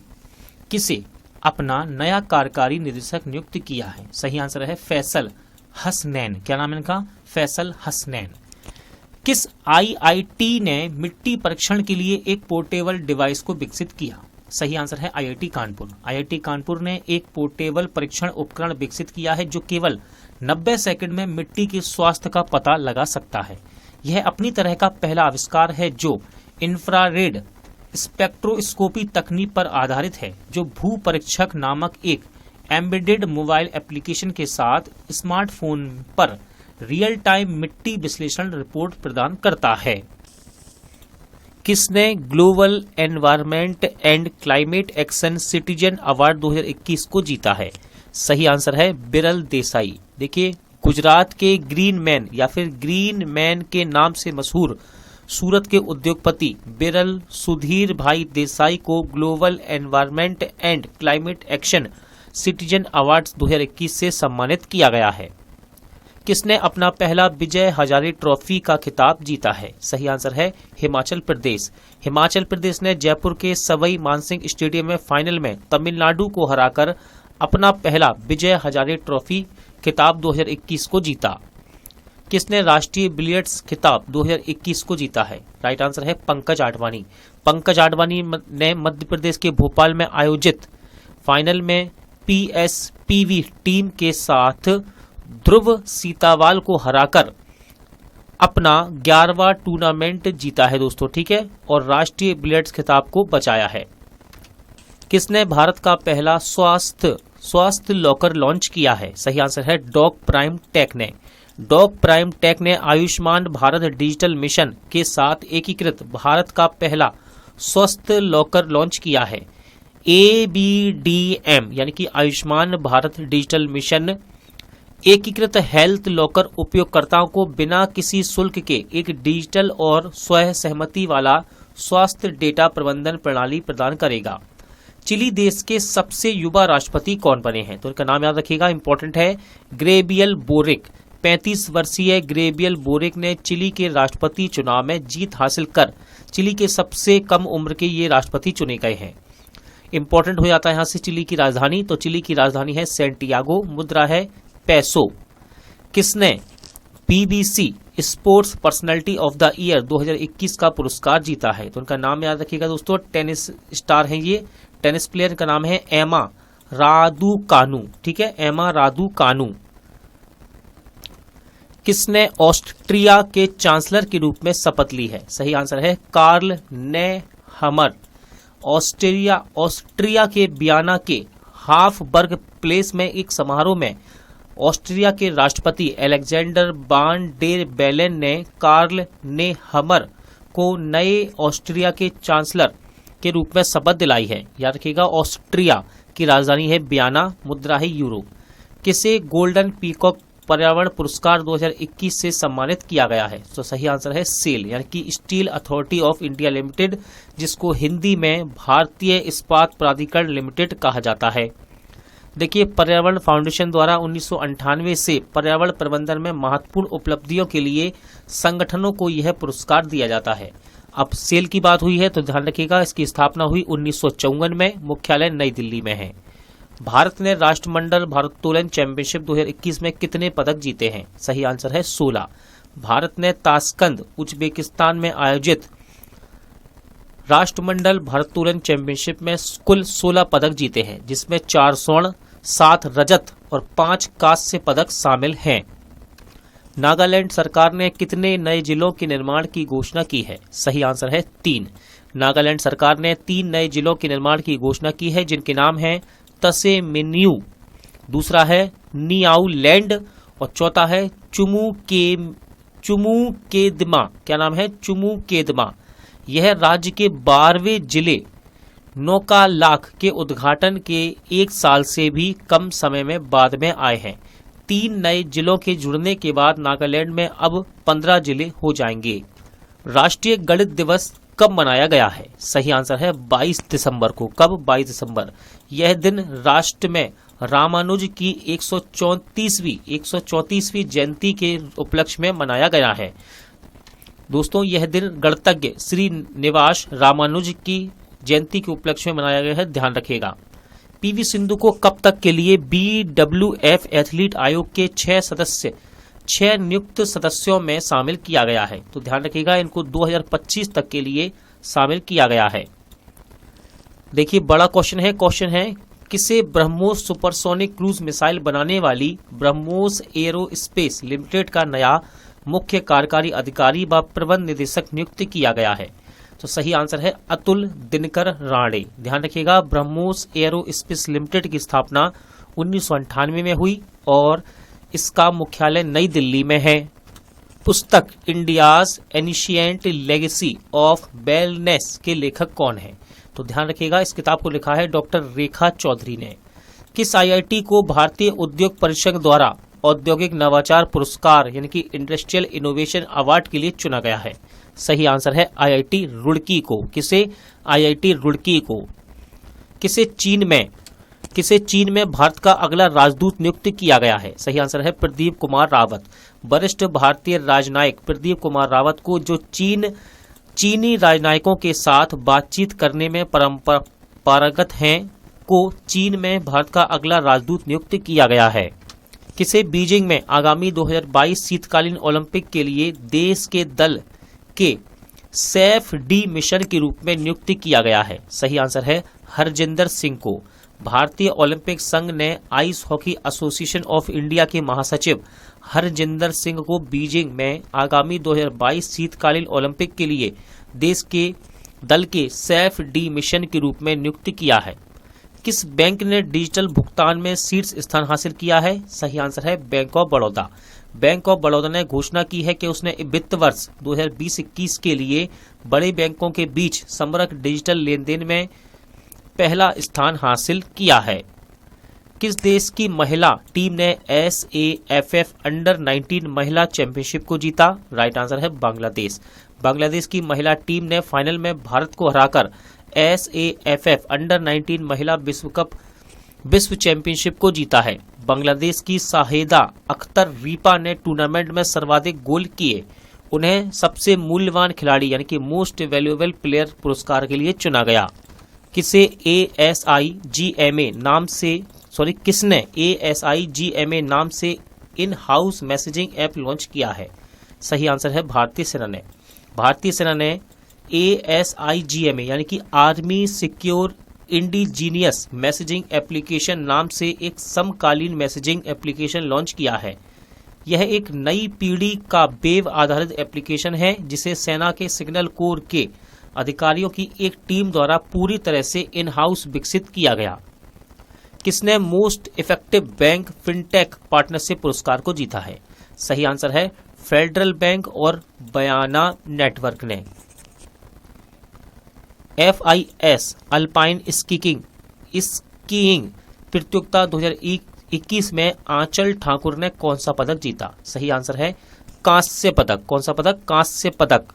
किसे अपना नया कार्यकारी निदेशक नियुक्त किया है? सही आंसर है फैसल हसनैन। क्या नाम है इनका? फैसल हसनैन। किस आईआईटी ने मिट्टी परीक्षण के लिए एक पोर्टेबल डिवाइस को विकसित किया? सही आंसर है आईआईटी कानपुर। आईआईटी कानपुर ने एक पोर्टेबल परीक्षण उपकरण विकसित किया है जो केवल 90 सेकंड में मिट्टी के स्वास्थ्य का पता लगा सकता है। यह अपनी तरह का पहला आविष्कार है जो इंफ्रारेड स्पेक्ट्रोस्कोपी तकनीक पर आधारित है, जो भू परीक्षक नामक एक एम्बेडेड मोबाइल एप्लीकेशन के साथ स्मार्टफोन पर रियल टाइम मिट्टी विश्लेषण रिपोर्ट प्रदान करता है। किसने global environment and climate action citizen award 2021 को जीता है? सही आंसर है बिरल देसाई। देखिए, गुजरात के ग्रीन मैन या फिर ग्रीन मैन के नाम से मशहूर सूरत के उद्योगपति बिरल सुधीर भाई देसाई को global environment and climate action citizen award 2021 से सम्मानित किया गया है। किसने अपना पहला विजय हजारे ट्रॉफी का खिताब जीता है? सही आंसर है हिमाचल प्रदेश। हिमाचल प्रदेश ने जयपुर के सवाई मानसिंह स्टेडियम में फाइनल में तमिलनाडु को हराकर अपना पहला विजय हजारे ट्रॉफी खिताब 2021 को जीता। किसने राष्ट्रीय बिलियर्ड्स खिताब 2021 को जीता है? राइट आंसर है पंकज आडवाणी। पंकज आडवाणी ने मध्य प्रदेश के भोपाल में आयोजित फाइनल में PSPV टीम के साथ ध्रुव सीतावाल को हराकर अपना 11वां टूर्नामेंट जीता है दोस्तों, ठीक है, और राष्ट्रीय बिलियर्ड्स खिताब को बचाया है। किसने भारत का पहला स्वास्थ्य लॉकर लॉन्च किया है? सही आंसर है डॉग प्राइम टेक ने। डॉग प्राइम टेक ने आयुष्मान भारत डिजिटल मिशन के साथ एकीकृत भारत का पहला स्वास्थ्य लॉकर लॉन्च किया है। ABDM यानी कि आयुष्मान भारत डिजिटल मिशन एकीकृत हेल्थ लॉकर उपयोगकर्ताओं को बिना किसी शुल्क के एक डिजिटल और स्वयं सहमति वाला स्वास्थ्य डेटा प्रबंधन प्रणाली प्रदान करेगा। चिली देश के सबसे युवा राष्ट्रपति कौन बने हैं? तो इनका नाम याद रखिएगा, इंपॉर्टेंट है, ग्रेबियल बोरिक। 35 वर्षीय ग्रेबियल बोरिक ने चिली के राष्ट्रपति चुनाव में जीत हासिल कर चिली के सबसे कम उम्र के ये राष्ट्रपति चुने गए हैं। इंपॉर्टेंट हो जाता है यहाँ से चिली की राजधानी, तो चिली की राजधानी है सैंटियागो, मुद्रा है पैसो। किसने BBC sports personality of the year 2021 का पुरस्कार जीता है? तो उनका नाम याद रखिएगा दोस्तों, टेनिस स्टार हैं ये, टेनिस प्लेयर का नाम है एमा रादुकानु, ठीक है, एमा रादुकानु। किसने ऑस्ट्रिया के चांसलर के रूप में शपथ ली है? सही आंसर है कार्ल नेहमर। ऑस्ट्रिया के वियना के हाफबर्ग प्लेस में एक समारोह में ऑस्ट्रिया के राष्ट्रपति अलेक्जेंडर वान डेर बेलेन ने कार्ल नेहमर को नए ऑस्ट्रिया के चांसलर के रूप में शपथ दिलाई है। याद रखिएगा, ऑस्ट्रिया की राजधानी है वियना, मुद्रा है यूरो। किसे गोल्डन पीकॉक पर्यावरण पुरस्कार 2021 से सम्मानित किया गया है? तो सही आंसर है सेल यानी कि steel authority of India limited, जिसको हिंदी में भारतीय इस्पात प्राधिकरण लिमिटेड कहा जाता है। देखिए, पर्यावरण फाउंडेशन द्वारा 1998 से पर्यावरण प्रबंधन में महत्वपूर्ण उपलब्धियों के लिए संगठनों को यह पुरस्कार दिया जाता है। अब सेल की बात हुई है तो ध्यान रखिएगा, इसकी स्थापना हुई 1954 में, मुख्यालय नई दिल्ली में है। भारत ने राष्ट्रमंडल भारोत्तोलन चैंपियनशिप 2021 में कितने पदक जीते हैं? सही आंसर है 16। भारत ने ताशकंद उज्बेकिस्तान में आयोजित राष्ट्रमंडल भारोत्तोलन चैंपियनशिप में कुल 16 पदक जीते हैं, जिसमें 4 स्वर्ण, 7 रजत और 5 कांस्य पदक शामिल हैं। नागालैंड सरकार ने कितने नए जिलों के निर्माण की घोषणा की है? सही आंसर है 3। नागालैंड सरकार ने 3 नए जिलों के निर्माण की घोषणा की है, जिनके नाम हैं तसेमेन्यू, दूसरा है नियाउलैंड और चौथा है चुमुकेदमा। क्या नाम है? चुमुकेदमा। यह राज्य के 12वें जिले नौकालाख के उद्घाटन के 1 साल से भी कम समय में बाद में आए हैं। 3 नए जिलों के जुड़ने के बाद नागालैंड में अब 15 जिले हो जाएंगे। राष्ट्रीय गणित दिवस कब मनाया गया है? सही आंसर है 22 दिसंबर को। कब? 22 दिसंबर। यह दिन राष्ट्र में रामानुज की 134वीं जयंती के उपलक्ष्य में मनाया गया है। दोस्तों, यह दिन गणतज्ञ श्री निवास रामानुज की जयंती के उपलक्ष्य में मनाया गया है, ध्यान रखिएगा। PV सिंधु को कब तक के लिए BWF एथलीट आयोग के 6 नियुक्त सदस्यों में शामिल किया गया है? तो ध्यान रखिएगा, इनको 2025 तक के लिए शामिल किया गया है। देखिए, बड़ा क्वेश्चन है किसे ब्रह्मोस सुपरसोनिक क्रूज मिसाइल बनाने वाली ब्रह्मोस एरोस्पेस लिमिटेड का नया मुख्य कार्यकारी अधिकारी व प्रबंध निदेशक नियुक्त किया गया है? तो सही आंसर है अतुल दिनकर राणे। ध्यान रखिएगा, ब्रह्मोस एरोस्पेस लिमिटेड की स्थापना 1998 में हुई और इसका मुख्यालय नई दिल्ली में है। पुस्तक India's ancient legacy of wellness के लेखक कौन है? तो ध्यान रखिएगा, इस किताब को लिखा है डॉक्टर रेखा चौधरी ने। किस आईआईटी को भारतीय उद्योग परिषद द्वारा औद्योगिक नवाचार पुरस्कार यानी कि इंडस्ट्रियल इनोवेशन अवार्ड के लिए चुना गया है? सही आंसर है आईआईटी रुड़की को। किसे? आईआईटी रुड़की को। किसे चीन में भारत का अगला राजदूत नियुक्त किया गया है? सही आंसर है प्रदीप कुमार रावत। वरिष्ठ भारतीय राजनयिक प्रदीप कुमार रावत को जो चीनी राजनयिकों के साथ बातचीत करने में पारंगत हैं को चीन में भारत का अगला राजदूत नियुक्त किया गया है। किसे बीजिंग में आगामी 2022 शीतकालीन ओलंपिक के लिए देश के दल के सैफ डी मिशन के रूप में नियुक्त किया गया है? सही आंसर है हरजिंदर सिंह को। भारतीय ओलंपिक संघ ने ice hockey association of India के महासचिव हरजिंदर सिंह को बीजिंग में आगामी 2022 शीतकालीन ओलंपिक के लिए देश के दल के सैफ डी मिशन के रूप में नियुक्त किया है। किस बैंक ने डिजिटल भुगतान में शीर्ष स्थान हासिल किया है? सही आंसर है bank of Baroda. Bank of Baroda ने घोषणा की है कि उसने वित्त वर्ष 2020-21 के लिए बड़े बैंकों के बीच समग्र डिजिटल लेनदेन में पहला स्थान हासिल किया है। किस देश की महिला टीम ने SAFF अंडर 19 महिला चैंपियनशिप को जीता? राइट आंसर है बांग्लादेश। बांग्लादेश की महिला टीम ने फाइनल में भारत को हराकर SAFF अंडर 19 महिला विश्व चैंपियनशिप को जीता है। बांग्लादेश की शाहिदा अख्तर रीपा ने टूर्नामेंट में सर्वाधिक गोल किए। उन्हें सबसे मूल्यवान खिलाड़ी यानी कि मोस्ट वैल्यूएबल प्लेयर पुरस्कार के लिए चुना गया। किसने ASIGMA नाम से in house messaging app launch किया है? सही आंसर है भारतीय सेना ने। भारतीय सेना ने ASIGMA यानी कि army secure indigenous messaging application नाम से एक समकालीन मैसेजिंग एप्लीकेशन लॉन्च किया है। यह एक नई पीढ़ी का वेब आधारित एप्लीकेशन है जिसे सेना के सिग्नल कोर के अधिकारियों की एक टीम द्वारा पूरी तरह से इन हाउस विकसित किया गया। किसने most effective bank fintech partnership पुरस्कार को जीता है? सही आंसर है फेडरल बैंक और बयाना नेटवर्क ने। FIS अल्पाइन स्कीइंग प्रतियोगिता 2021 में आंचल ठाकुर ने कौन सा पदक जीता? सही आंसर है कांस्य पदक। कौन सा पदक? कांस्य पदक।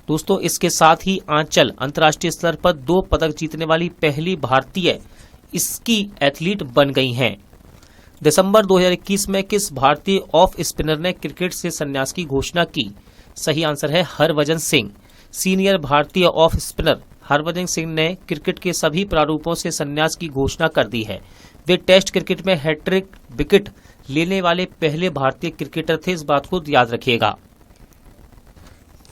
दोस्तों इसके साथ ही आंचल अंतर्राष्ट्रीय स्तर पर 2 पदक जीतने वाली पहली भारतीय स्की एथलीट बन गई हैं। दिसंबर 2021 में किस भारतीय ऑफ स्पिनर ने क्रिकेट से संन्यास की घोषणा की? सही आंसर है हरभजन सिंह। सीनियर भारतीय ऑफ स्पिनर हरभजन सिंह ने क्रिकेट के सभी प्रारूपों से संन्यास की घोषणा कर दी है। वे टेस्ट क्रिकेट में हैट्रिक विकेट लेने वाले पहले भारतीय क्रिकेटर थे, इस बात को याद रखिएगा।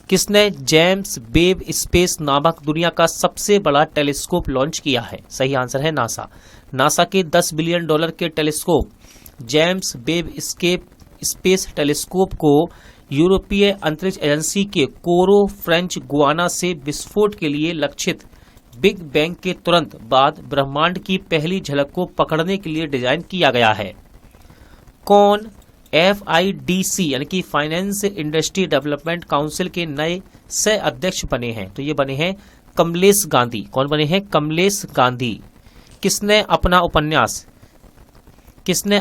किसने जेम्स वेब स्पेस नामक दुनिया का सबसे बड़ा टेलीस्कोप लॉन्च किया है? सही आंसर है नासा। नासा के $10 बिलियन के telescope James Webb space telescope को यूरोपीय अंतरिक्ष एजेंसी के कोरो फ्रेंच गुआना से विस्फोट के लिए लक्षित बिग बैंग के तुरंत बाद ब्रह्मांड की पहली झलक को पकड़ने के लिए डिजाइन किया गया है। कौन FIDC यानी कि फाइनेंस इंडस्ट्री डेवलपमेंट काउंसिल के नए सह अध्यक्ष बने हैं? तो ये बने हैं कमलेश गांधी। कौन बने हैं? कमलेश गांधी। किसने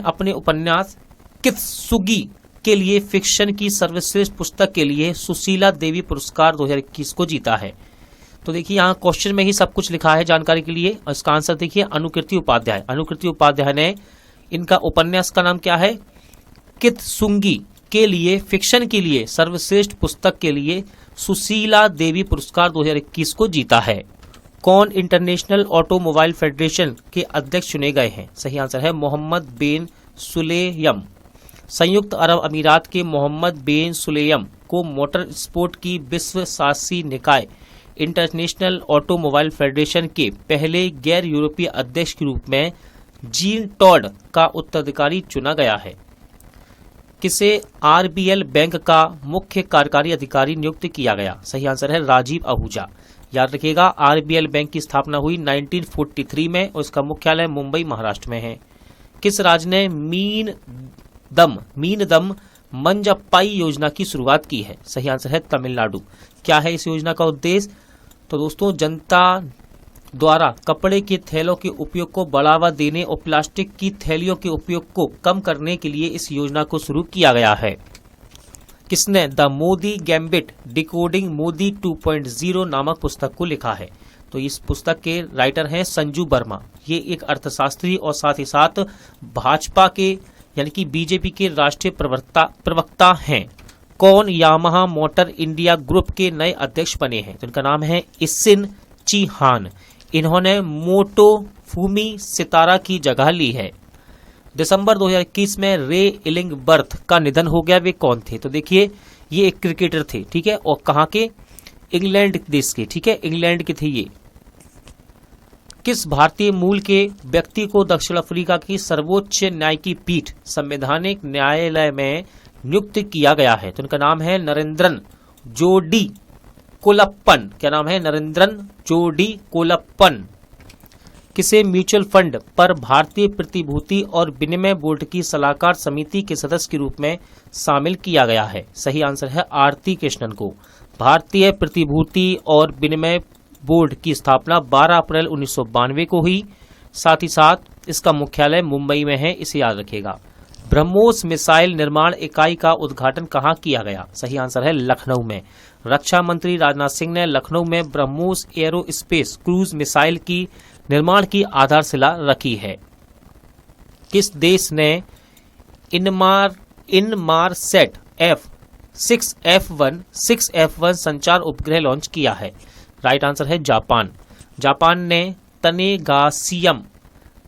अपने उपन्यास कित्सुगी के लिए फिक्शन की सर्वश्रेष्ठ पुस्तक के लिए सुशीला देवी पुरस्कार 2021 को जीता है? तो देखिए यहाँ क्वेश्चन में ही सब कुछ लिखा है जानकारी के लिए। इसका आंसर देखिए अनुकृति उपाध्याय। अनुकृति उपाध्याय ने इनका उपन्यास का नाम क्या है? कित्सुगी के लिए फिक्शन के लिए सर्वश्रेष्ठ पुस्तक के लिए सुशीला देवी पुरस्कार 2021 को जीता है। कौन इंटरनेशनल ऑटोमोबाइल फेडरेशन के अध्यक्ष चुने गए हैं? सही आंसर है मोहम्मद बिन सुलेयम। संयुक्त अरब अमीरात के मोहम्मद बिन सुलेयम को मोटर स्पोर्ट की विश्व शासी निकाय इंटरनेशनल ऑटोमोबाइल फेडरेशन के पहले गैर यूरोपीय अध्यक्ष के रूप में जीन टॉड का उत्तराधिकारी चुना गया है। किसे RBL बैंक का मुख्य कार्यकारी अधिकारी नियुक्त किया गया? सही आंसर है राजीव आहूजा। याद रखिएगा RBL बैंक की स्थापना हुई 1943 में और उसका मुख्यालय मुंबई महाराष्ट्र में है। किस राज्य ने मीन दम मंजप्पाई योजना की शुरुआत की है? सही आंसर है तमिलनाडु। क्या है इस योजना का उद्देश्य? तो दोस्तों जनता द्वारा कपड़े के थैलों के उपयोग को बढ़ावा देने और प्लास्टिक की थैलियों के उपयोग को कम करने के लिए इस योजना को शुरू किया गया है। किसने the Modi gambit decoding Modi 2.0 नामक पुस्तक को लिखा है? तो इस पुस्तक के राइटर हैं संजू वर्मा। ये एक अर्थशास्त्री और साथ ही साथ भाजपा के यानी कि बीजेपी के राष्ट्रीय प्रवक्ता हैं। कौन यामाहा मोटर इंडिया ग्रुप के नए अध्यक्ष बने हैं? तो इनका नाम है इसिन चिहान। इन्होंने मोटो फूमी सितारा की जगह ली है। दिसंबर 2021 में रे इलिंगबर्थ का निधन हो गया। वे कौन थे? तो देखिए ये एक क्रिकेटर थे, ठीक है, और कहाँ के? इंग्लैंड देश के, ठीक है, इंग्लैंड के थे ये। किस भारतीय मूल के व्यक्ति को दक्षिण अफ्रीका की सर्वोच्च न्याय की पीठ संवैधानिक न्यायालय में नियुक्त किया गया है? तो इनका नाम है नरेंद्रन जोडी कोलप्पन। क्या नाम है? नरेंद्रन जोडी कोलप्पन। किसे म्यूचुअल फंड पर भारतीय प्रतिभूति और विनिमय बोर्ड की सलाहकार समिति के सदस्य के रूप में शामिल किया गया है? सही आंसर है आरती कृष्णन को। भारतीय प्रतिभूति और विनिमय बोर्ड की स्थापना 12 अप्रैल 1992 को हुई। साथ ही साथ इसका मुख्यालय मुंबई में है, इसे याद रखिएगा। ब्रह्मोस मिसाइल निर्माण इकाई का उद्घाटन कहाँ किया गया? सही आंसर है लखनऊ में। रक्षा मंत्री राजनाथ सिंह ने लखनऊ में ब्रह्मोस एरोस्पेस क्रूज मिसाइल की निर्माण की आधारशिला रखी है। किस देश ने इनमारसेट F6F1 संचार उपग्रह लॉन्च किया है? राइट आंसर है जापान। जापान ने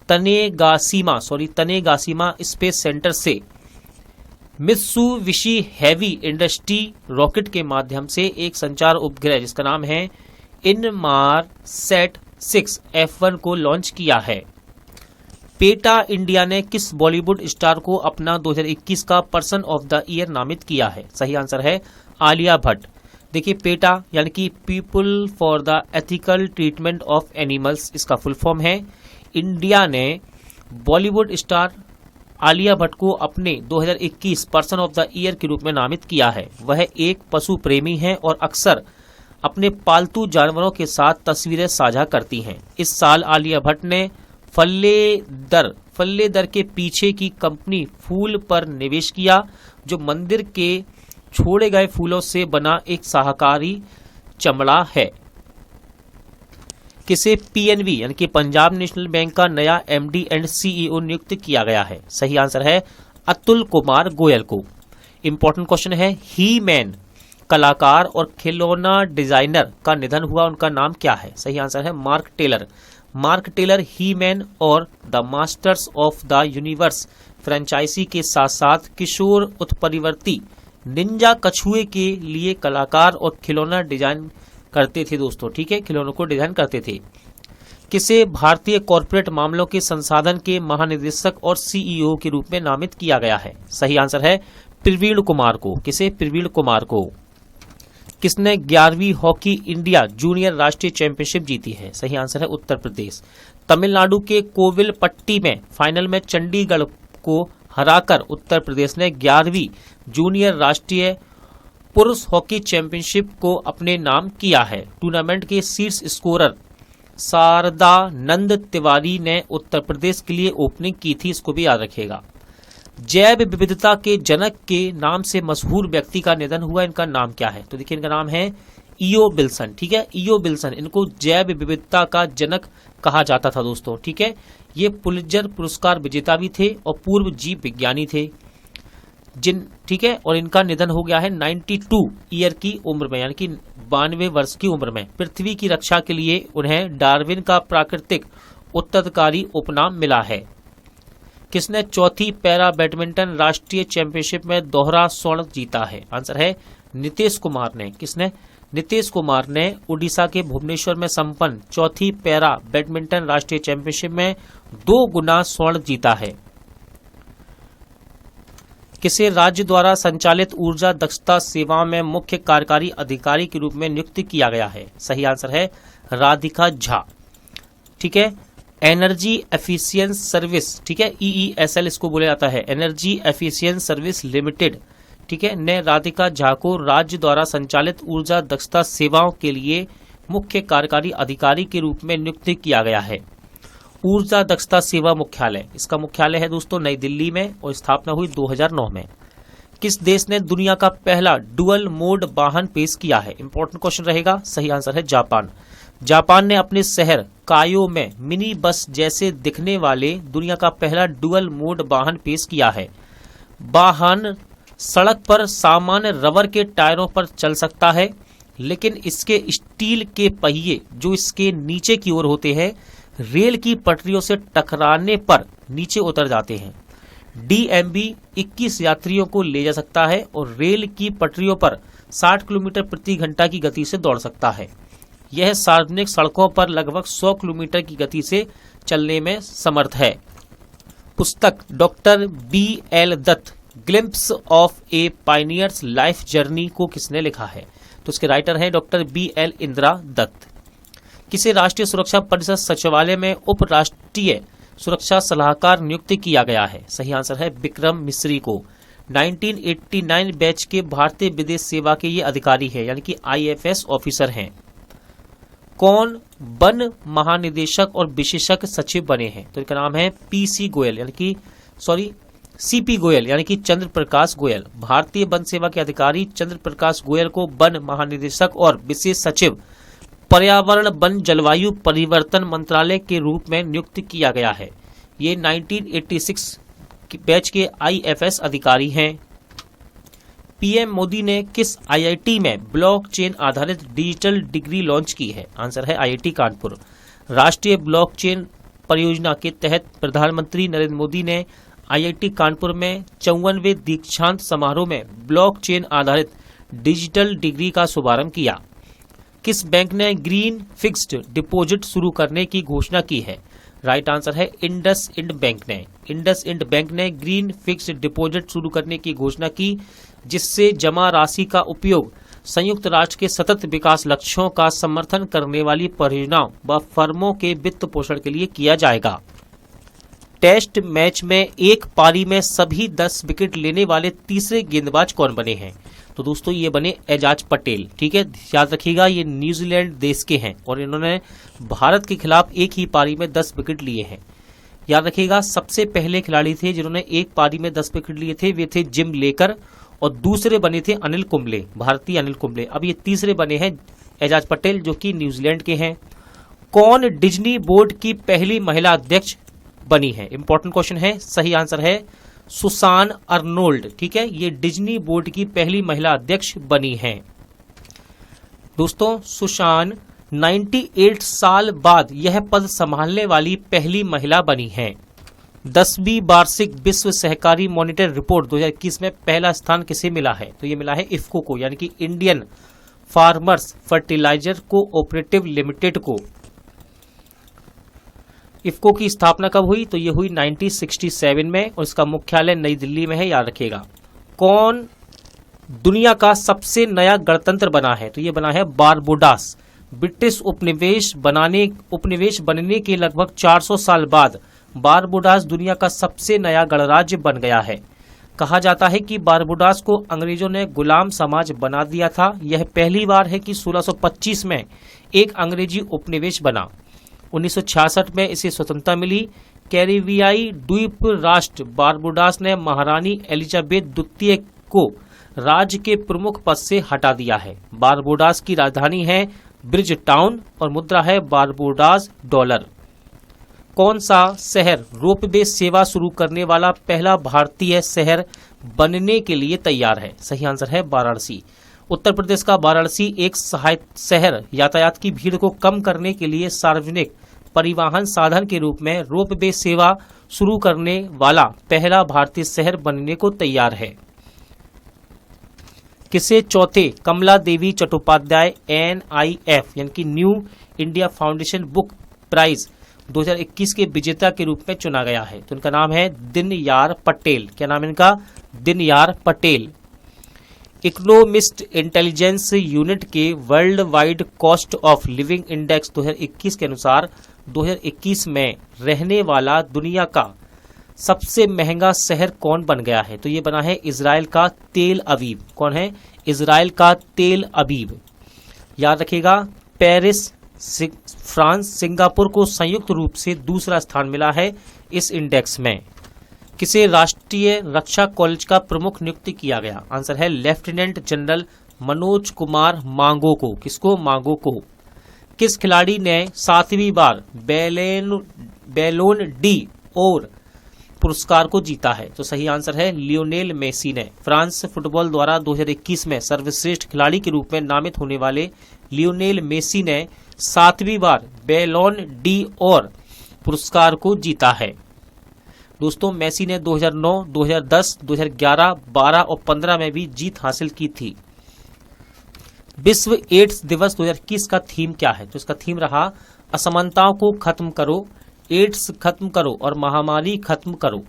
तनेगासीमा स्पेस सेंटर से मित्सुबिशी हेवी इंडस्ट्री रॉकेट के माध्यम से एक संचार उपग्रह जिसका नाम है इनमारसेट 6F1 को लॉन्च किया है। पेटा इंडिया ने किस बॉलीवुड स्टार को अपना 2021 का पर्सन ऑफ द ईयर नामित किया है? सही आंसर है आलिया भट्ट। देखिए पेटा यानी कि people for the ethical treatment of animals, इसका फुल फॉर्म है। इंडिया ने बॉलीवुड स्टार आलिया भट्ट को अपने 2021 पर्सन ऑफ द ईयर के रूप में नामित किया है। वह एक पशु प्रेमी है और अक्सर अपने पालतू जानवरों के साथ तस्वीरें साझा करती हैं। इस साल आलिया भट्ट ने फल्लेदर के पीछे की कंपनी फूल पर निवेश किया, जो मंदिर के छोड़े गए फूलों से बना एक शाकाहारी चमड़ा है। किसे पीएनबी यानी कि पंजाब नेशनल बैंक का नया एमडी एंड सीईओ नियुक्त किया गया है? सही आंसर है अतुल कुमार गोयल को। इंपॉर्टेंट क्वेश्चन है, ही मैन कलाकार और खिलौना डिजाइनर का निधन हुआ, उनका नाम क्या है? सही आंसर है Mark Taylor. Mark Taylor he man और the Masters of the Universe franchise के साथ साथ किशोर उत्परिवर्ती निंजा कछुए के लिए कलाकार और खिलौना डिजाइन करते थे दोस्तों, ठीक है, खिलौनों को डिजाइन करते थे। किसे भारतीय कॉर्पोरेट मामलों के संसाधन के महानिदेशक और सीईओ के रूप में नामित किया गया है? सही आंसर है प्रवीण कुमार को। किसे? प्रवीण कुमार को। किसने 11वीं हॉकी इंडिया जूनियर राष्ट्रीय चैंपियनशिप जीती है? सही आंसर है उत्तर प्रदेश। तमिलनाडु के कोविलपट्टी में फाइनल में चंडीगढ़ को हराकर उत्तर प्रदेश ने 11वीं जूनियर राष्ट्रीय पुरुष हॉकी चैंपियनशिप को अपने नाम किया है। टूर्नामेंट के शीर्ष स्कोरर शारदानंद तिवारी ने उत्तर प्रदेश के लिए ओपनिंग की थी, इसको भी याद रखिएगा। जैव विविधता के जनक के नाम से मशहूर व्यक्ति का निधन हुआ, इनका नाम क्या है? तो देखिए इनका नाम है ईओ बिल्सन, ठीक है, ईओ बिल्सन। इनको जैव विविधता का जनक कहा जाता था दोस्तों, ठीक है। ये पुलित्जर पुरस्कार विजेता भी थे और पूर्व जीव विज्ञानी थे ठीक है, और इनका निधन हो गया है 92 ईयर की उम्र में, यानी कि 92 वर्ष की उम्र में। पृथ्वी की रक्षा के लिए उन्हें डार्विन का प्राकृतिक उत्तराधिकारी उपनाम मिला है। किसने चौथी पैरा बैडमिंटन राष्ट्रीय चैंपियनशिप में दोहरा स्वर्ण जीता है? आंसर है नीतीश कुमार ने। किसने? नीतीश कुमार ने उड़ीसा के भुवनेश्वर में संपन्न चौथी पैरा बैडमिंटन राष्ट्रीय चैंपियनशिप में 2 गुना स्वर्ण जीता है। किसे राज्य द्वारा संचालित ऊर्जा दक्षता सेवाओं में मुख्य कार्यकारी अधिकारी के रूप में नियुक्त किया गया है? सही आंसर है राधिका झा, ठीक है। एनर्जी एफिशिएंस सर्विस, ठीक है, EESL इसको बोला जाता है, एनर्जी एफिशिएंस सर्विस लिमिटेड, ठीक है, ने राधिका झा को राज्य द्वारा संचालित ऊर्जा दक्षता सेवाओं के लिए मुख्य कार्यकारी अधिकारी के रूप में नियुक्त किया गया है। ऊर्जा दक्षता सेवा मुख्यालय, इसका मुख्यालय है दोस्तों नई दिल्ली में और स्थापना हुई 2009 में। किस देश ने दुनिया का पहला डुअल मोड वाहन पेश किया है? इंपॉर्टेंट क्वेश्चन रहेगा। सही आंसर है जापान। जापान ने अपने शहर कायो में मिनी बस जैसे दिखने वाले दुनिया का पहला डुअल मोड वाहन पेश किया है। वाहन सड़क पर सामान्य रबर के टायरों पर चल सकता है, लेकिन इसके स्टील के पहिए जो इसके नीचे की ओर होते हैं रेल की पटरियों से टकराने पर नीचे उतर जाते हैं। DMB 21 यात्रियों को ले जा सकता है और रेल की पटरियों पर 60 किलोमीटर प्रति घंटा की गति से दौड़ सकता है। यह सार्वजनिक सड़कों पर लगभग 100 किलोमीटर की गति से चलने में समर्थ है। पुस्तक doctor BL Dutt glimpse of a pioneer's life journey को किसने लिखा है? तो इसके राइटर हैं डॉक्टर BL इंदिरा दत्त। किसे राष्ट्रीय सुरक्षा परिषद सचिवालय में उप राष्ट्रीय सुरक्षा सलाहकार नियुक्त किया गया है? सही आंसर है विक्रम मिस्री को। 1989 बैच के भारतीय विदेश सेवा के ये अधिकारी है, यानी कि IFS ऑफिसर हैं। कौन वन महानिदेशक और विशेषज्ञ सचिव बने हैं? तो इनका नाम है CP गोयल, यानी कि चंद्र प्रकाश गोयल। भारतीय वन सेवा के अधिकारी चंद्र प्रकाश गोयल को वन महानिदेशक और विशेष सचिव पर्यावरण वन जलवायु परिवर्तन मंत्रालय के रूप में नियुक्त किया गया है। ये 1986 बैच के IFS अधिकारी हैं। PM मोदी ने किस IIT में ब्लॉकचेन आधारित डिजिटल डिग्री लॉन्च की है? आंसर है IIT कानपुर। राष्ट्रीय ब्लॉकचेन परियोजना के तहत प्रधानमंत्री नरेंद्र मोदी ने IIT कानपुर में 54वें दीक्षांत समारोह में ब्लॉकचेन आधारित डिजिटल डिग्री का शुभारंभ किया। किस बैंक ने ग्रीन फिक्स्ड डिपॉजिट शुरू करने की घोषणा की है? राइट आंसर है इंडसइंड बैंक ने। इंडसइंड बैंक ने ग्रीन फिक्स्ड डिपॉजिट शुरू करने की घोषणा की, जिससे जमा राशि का उपयोग संयुक्त राष्ट्र के सतत विकास लक्ष्यों का समर्थन करने वाली परियोजनाओं व फर्मों के वित्त पोषण के लिए किया जाएगा। टेस्ट मैच में एक पारी में सभी 10 विकेट लेने वाले तीसरे गेंदबाज कौन बने हैं? तो दोस्तों ये बने एजाज पटेल, ठीक है, याद रखिएगा ये न्यूजीलैंड देश के हैं और इन्होंने भारत के खिलाफ एक ही पारी में 10 विकेट लिए हैं। याद रखिएगा सबसे पहले खिलाड़ी थे जिन्होंने एक पारी में 10 विकेट लिए थे, वे थे जिम लेकर और दूसरे बने थे अनिल कुंबले, भारतीय अनिल कुंबले। अब ये तीसरे बने हैं एजाज पटेल जो कि न्यूजीलैंड के हैं। कौन डिज्नी बोर्ड की पहली महिला अध्यक्ष बनी है? इंपॉर्टेंट क्वेश्चन है। सही आंसर है सुसान अर्नोल्ड, ठीक है, ये डिज्नी बोर्ड की पहली महिला अध्यक्ष बनी हैं। दोस्तों सुसान 98 साल बाद यह पद संभालने वाली पहली महिला बनी हैं। 10वीं वार्षिक विश्व सहकारी मॉनिटर रिपोर्ट 2021 में पहला स्थान किसे मिला है? तो ये मिला है इफ्को को, यानी कि Indian farmers fertiliser cooperative limited को। इफ्को की स्थापना कब हुई? तो ये हुई 1967 में और इसका मुख्यालय नई दिल्ली में है, याद रखिएगा। कौन दुनिया का सबसे नया गणतंत्र बना है? तो ये बना है बारबुडास। ब्रिटिश उपनिवेश बनने के लगभग 400 साल बाद बारबुडास दुनिया का सबसे नया गणराज्य बन गया है। कहा जाता है कि बारबुडास को अंग्रेजों ने गुलाम समाज बना दिया था। यह पहली बार है कि 1625 में एक अंग्रेजी उपनिवेश बना। 1966 में इसे स्वतंत्रता मिली। कैरिबियाई द्वीप राष्ट्र बारबुडास ने महारानी एलिजाबेथ द्वितीय को राज्य के प्रमुख पद से हटा दिया है। बारबुडास की राजधानी है ब्रिज टाउन और मुद्रा है बारबुडास डॉलर। कौन सा शहर रोपवे सेवा शुरू करने वाला पहला भारतीय शहर बनने के लिए तैयार है? सही आंसर है वाराणसी। उत्तर प्रदेश का वाराणसी एक सहायक शहर यातायात की भीड़ को कम करने के लिए सार्वजनिक परिवहन साधन के रूप में रोपवे सेवा शुरू करने वाला पहला भारतीय शहर बनने को तैयार है। किसे चौथे कमला देवी चट्टोपाध्याय NIF यानी कि New India Foundation book prize 2021 के विजेता के रूप में चुना गया है? तो इनका नाम है दिनयार पटेल। क्या नाम है इनका? Dinyar Patel. Economist intelligence unit के world wide cost of living index 2021 के अनुसार 2021 में रहने वाला दुनिया का सबसे महंगा शहर कौन बन गया है? तो ये बना है इजराइल का तेल अवीव। कौन है? इजराइल का तेल अवीव। याद रखिएगा, पेरिस, फ्रांस, सिंगापुर को संयुक्त रूप से दूसरा स्थान मिला है इस इंडेक्स में। किसे राष्ट्रीय रक्षा कॉलेज का प्रमुख नियुक्त किया गया? आंसर है लेफ्टिनेंट जनरल मनोज कुमार मांगो को। किसको? मांगो को। किस खिलाड़ी ने 7वीं बार बैलोन डी और पुरस्कार को जीता है? तो सही आंसर है लियोनेल मेसी ने। फ्रांस फुटबॉल द्वारा 2021 में सर्वश्रेष्ठ खिलाड़ी के रूप में नामित होने वाले लियोनेल मेसी ने 7वीं बार बैलोन डी और पुरस्कार को जीता है। दोस्तों, मेसी ने 2009, 2010, 2011, 12 और 15 में भी जीत हासिल की थी। विश्व एड्स दिवस 2021 का थीम क्या है? तो इसका थीम रहा असमानताओं को खत्म करो, एड्स खत्म करो और महामारी खत्म करो।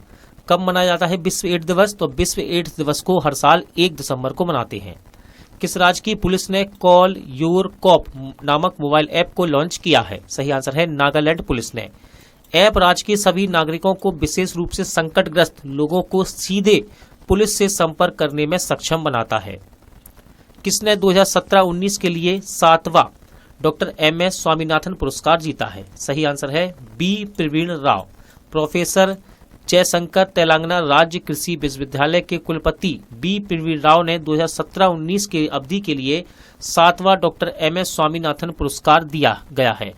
कब मनाया जाता है विश्व एड्स दिवस? तो विश्व एड्स दिवस को हर साल 1 दिसंबर को मनाते हैं। किस राज्य की पुलिस ने कॉल योर कॉप नामक मोबाइल ऐप को लॉन्च किया है? सही आंसर है नागालैंड पुलिस ने। ऐप राज्य के सभी नागरिकों को, विशेष रूप से संकटग्रस्त लोगों को सीधे पुलिस से संपर्क करने में सक्षम बनाता है। किसने 2017-19 के लिए 7वां डॉक्टर MS स्वामीनाथन पुरस्कार जीता है? सही आंसर है बी प्रवीण राव। प्रोफेसर जयशंकर तेलंगाना राज्य कृषि विश्वविद्यालय के कुलपति बी प्रवीण राव ने 2017-19 के अवधि के लिए 7वां डॉक्टर MS स्वामीनाथन पुरस्कार दिया गया है।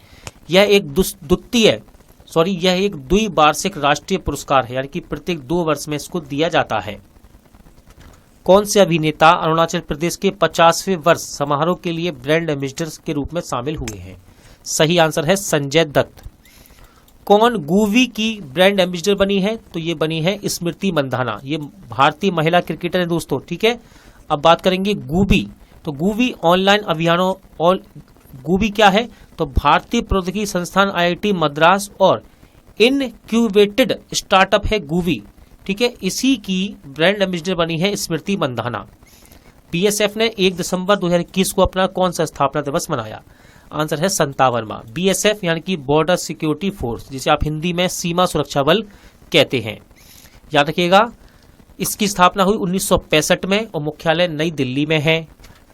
यह एक द्विवार्षिक राष्ट्रीय पुरस्कार है, यानी कि प्रत्येक 2 वर्ष में इसको दिया जाता है। कौन से अभिनेता अरुणाचल प्रदेश के 50वें वर्ष समारोह के लिए ब्रांड एम्बेसडर के रूप में शामिल हुए हैं? सही आंसर है संजय दत्त। कौन गूवी की ब्रांड एम्बेसडर बनी है? तो ये बनी है स्मृति मंधाना। ये भारतीय महिला क्रिकेटर है दोस्तों, ठीक है। अब बात करेंगे गूवी। तो गूवी ऑनलाइन अभियानों और गूवी क्या है? तो भारतीय प्रौद्योगिकी संस्थान IIT मद्रास और इनक्यूबेटेड स्टार्टअप है गूवी, ठीक है। इसी की ब्रांड एम्बेसडर बनी है स्मृति मंधाना। BSF ने 1 दिसंबर 2021 को अपना कौन सा स्थापना दिवस मनाया? आंसर है 57वां। BSF यानी कि बॉर्डर सिक्योरिटी फोर्स, जिसे आप हिंदी में सीमा सुरक्षा बल कहते हैं। याद रखिएगा, इसकी स्थापना हुई 1965 में और मुख्यालय नई दिल्ली में है।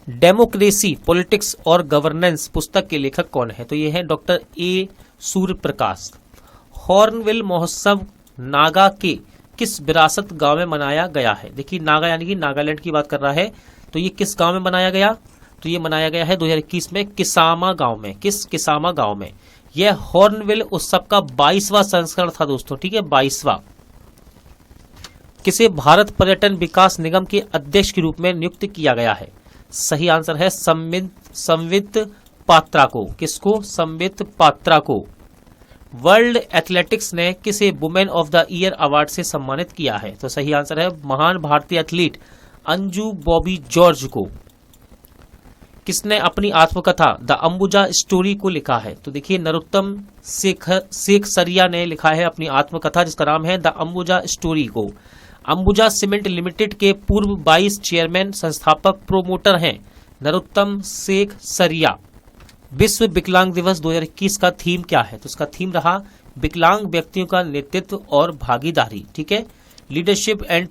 डेमोक्रेसी, पॉलिटिक्स और गवर्नेंस पुस्तक के लेखक कौन है? तो ये है doctor A Surya Prakash. Hornbill महोत्सव नागा के किस विरासत गांव में मनाया गया है? देखिए, नागा यानी कि नागालैंड की बात कर रहा है। तो ये किस गांव में मनाया गया? तो ये मनाया गया है 2021 में किसामा गांव में। किस किसामा गांव में? यह हॉर्नबिल उत्सव का 22वां संस्करण था दोस्तों, ठीक है, 22वां। किसे भारत पर्यटन विकास निगम के अध्यक्ष के रूप में नियुक्त किया गया है? सही आंसर है संवित पात्रा को। किसको? संवित पात्रा को। वर्ल्ड एथलेटिक्स ने किसे women of the year award से सम्मानित किया है? तो सही आंसर है महान भारतीय एथलीट अंजू बॉबी जॉर्ज को। किसने अपनी आत्मकथा द अंबुजा स्टोरी को लिखा है? तो देखिए, नरोत्तम शेख सरिया ने लिखा है अपनी आत्मकथा, जिसका नाम है द अंबुजा स्टोरी को। अंबुजा सीमेंट लिमिटेड के पूर्व 22 चेयरमैन, संस्थापक, प्रोमोटर हैं नरोत्तम शेख सरिया। विश्व विकलांग दिवस 2021 का थीम क्या है? तो इसका थीम रहा विकलांग व्यक्तियों का नेतृत्व और भागीदारी, ठीक है, leadership and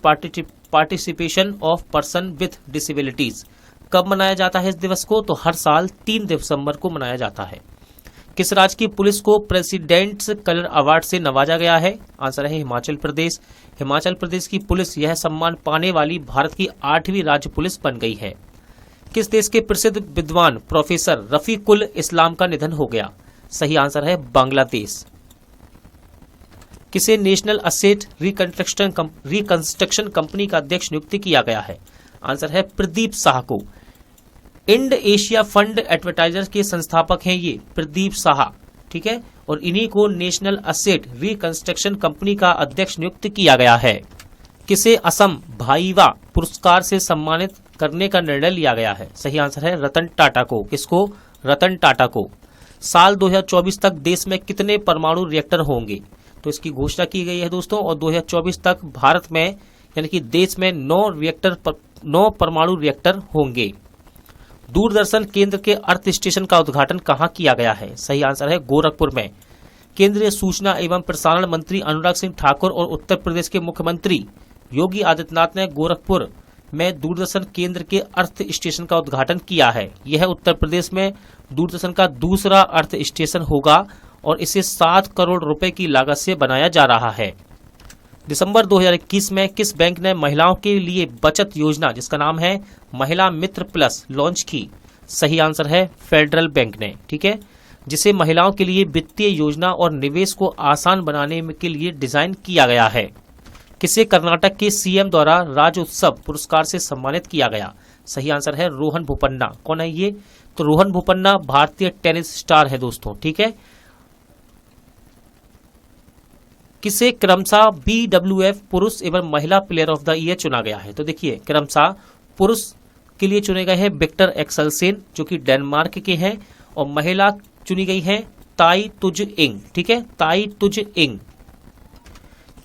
participation of person with disabilities. कब मनाया जाता है इस दिवस को? तो हर साल 3 दिसंबर को मनाया जाता है। किस राज्य की पुलिस को प्रेसिडेंट्स कलर अवार्ड से नवाजा गया है? आंसर है हिमाचल प्रदेश। हिमाचल प्रदेश की पुलिस यह सम्मान पाने वाली भारत की 8वीं राज्य पुलिस बन गई है। किस देश के प्रसिद्ध विद्वान प्रोफेसर रफीकुल इस्लाम का निधन हो गया? सही आंसर है बांग्लादेश। किसे नेशनल असेट रिकंस्ट्रक्शन कंपनी का अध्यक्ष नियुक्त किया गया है? आंसर है प्रदीप शाह को। इंड एशिया फंड एडवर्टाइजर्स के संस्थापक हैं ये प्रदीप शाह, ठीक है, और इन्हीं को नेशनल असेट रिकंस्ट्रक्शन कंपनी का अध्यक्ष नियुक्त किया गया है। किसे असम भाईवा पुरस्कार से सम्मानित करने का निर्णय लिया गया है? सही आंसर है रतन टाटा को। किसको? रतन टाटा को। साल 2024 तक देश में कितने परमाणु रिएक्टर होंगे? तो इसकी घोषणा की गई है दोस्तों, और 2024 तक भारत में यानी कि देश में 9 परमाणु रिएक्टर होंगे। दूरदर्शन केंद्र के अर्थ स्टेशन का उद्घाटन कहाँ किया गया है? सही आंसर है गोरखपुर में। केंद्रीय सूचना एवं प्रसारण मंत्री अनुराग सिंह ठाकुर और उत्तर प्रदेश के मुख्यमंत्री योगी आदित्यनाथ ने गोरखपुर में दूरदर्शन केंद्र के अर्थ स्टेशन का उद्घाटन किया है। यह उत्तर प्रदेश में दूरदर्शन का दूसरा अर्थ स्टेशन होगा और इसे 7 करोड़ रुपए की लागत से बनाया जा रहा है। दिसंबर 2021 में किस बैंक ने महिलाओं के लिए बचत योजना जिसका नाम है महिला मित्र प्लस लॉन्च की? सही आंसर है फेडरल बैंक ने, ठीक है, जिसे महिलाओं के लिए वित्तीय योजना और निवेश को आसान बनाने के लिए डिजाइन किया गया है। किसे कर्नाटक के सीएम द्वारा राज्योत्सव पुरस्कार से सम्मानित किया गया? सही आंसर है रोहन बोपन्ना। कौन है ये? तो रोहन बोपन्ना भारतीय टेनिस स्टार है दोस्तों, ठीक है। किसे क्रमशः BWF पुरुष एवं महिला प्लेयर ऑफ द ईयर चुना गया है? तो देखिए क्रमशः पुरुष के लिए चुने गए हैं विक्टर एक्सेलसेन जो कि डेनमार्क के हैं, और महिला चुनी गई है ताई तुज इंग, ठीक है, ताई तुज इंग।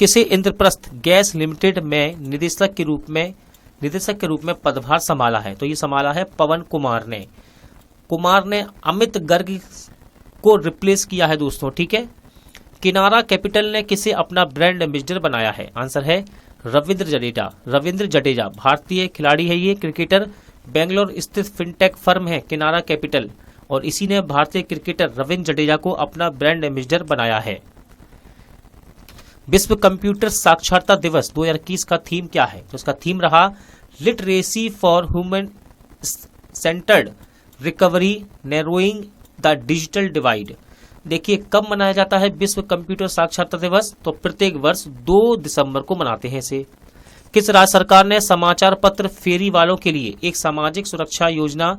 किसे इंद्रप्रस्थ गैस लिमिटेड में निदेशक के रूप में पदभार संभाला है? तो ये संभाला है पवन कुमार ने अमित गर्ग को रिप्लेस किया है दोस्तों, ठीक है। किनारा कैपिटल ने किसे अपना ब्रांड एम्बेसडर बनाया है? आंसर है रविंद्र जडेजा भारतीय खिलाड़ी है ये, क्रिकेटर। बेंगलोर स्थित फिनटेक फर्म है किनारा कैपिटल और इसी ने भारतीय क्रिकेटर रविंद्र जडेजा को अपना ब्रांड एम्बेसडर बनाया है। विश्व कंप्यूटर साक्षरता दिवस 2021 का थीम क्या है? तो उसका थीम रहा literacy for human centred recovery narrowing the digital divide. देखिए कब मनाया जाता है विश्व कंप्यूटर साक्षरता दिवस? तो प्रत्येक वर्ष 2 दिसंबर को मनाते हैं इसे। किस राज्य सरकार ने समाचार पत्र फेरी वालों के लिए एक सामाजिक सुरक्षा योजना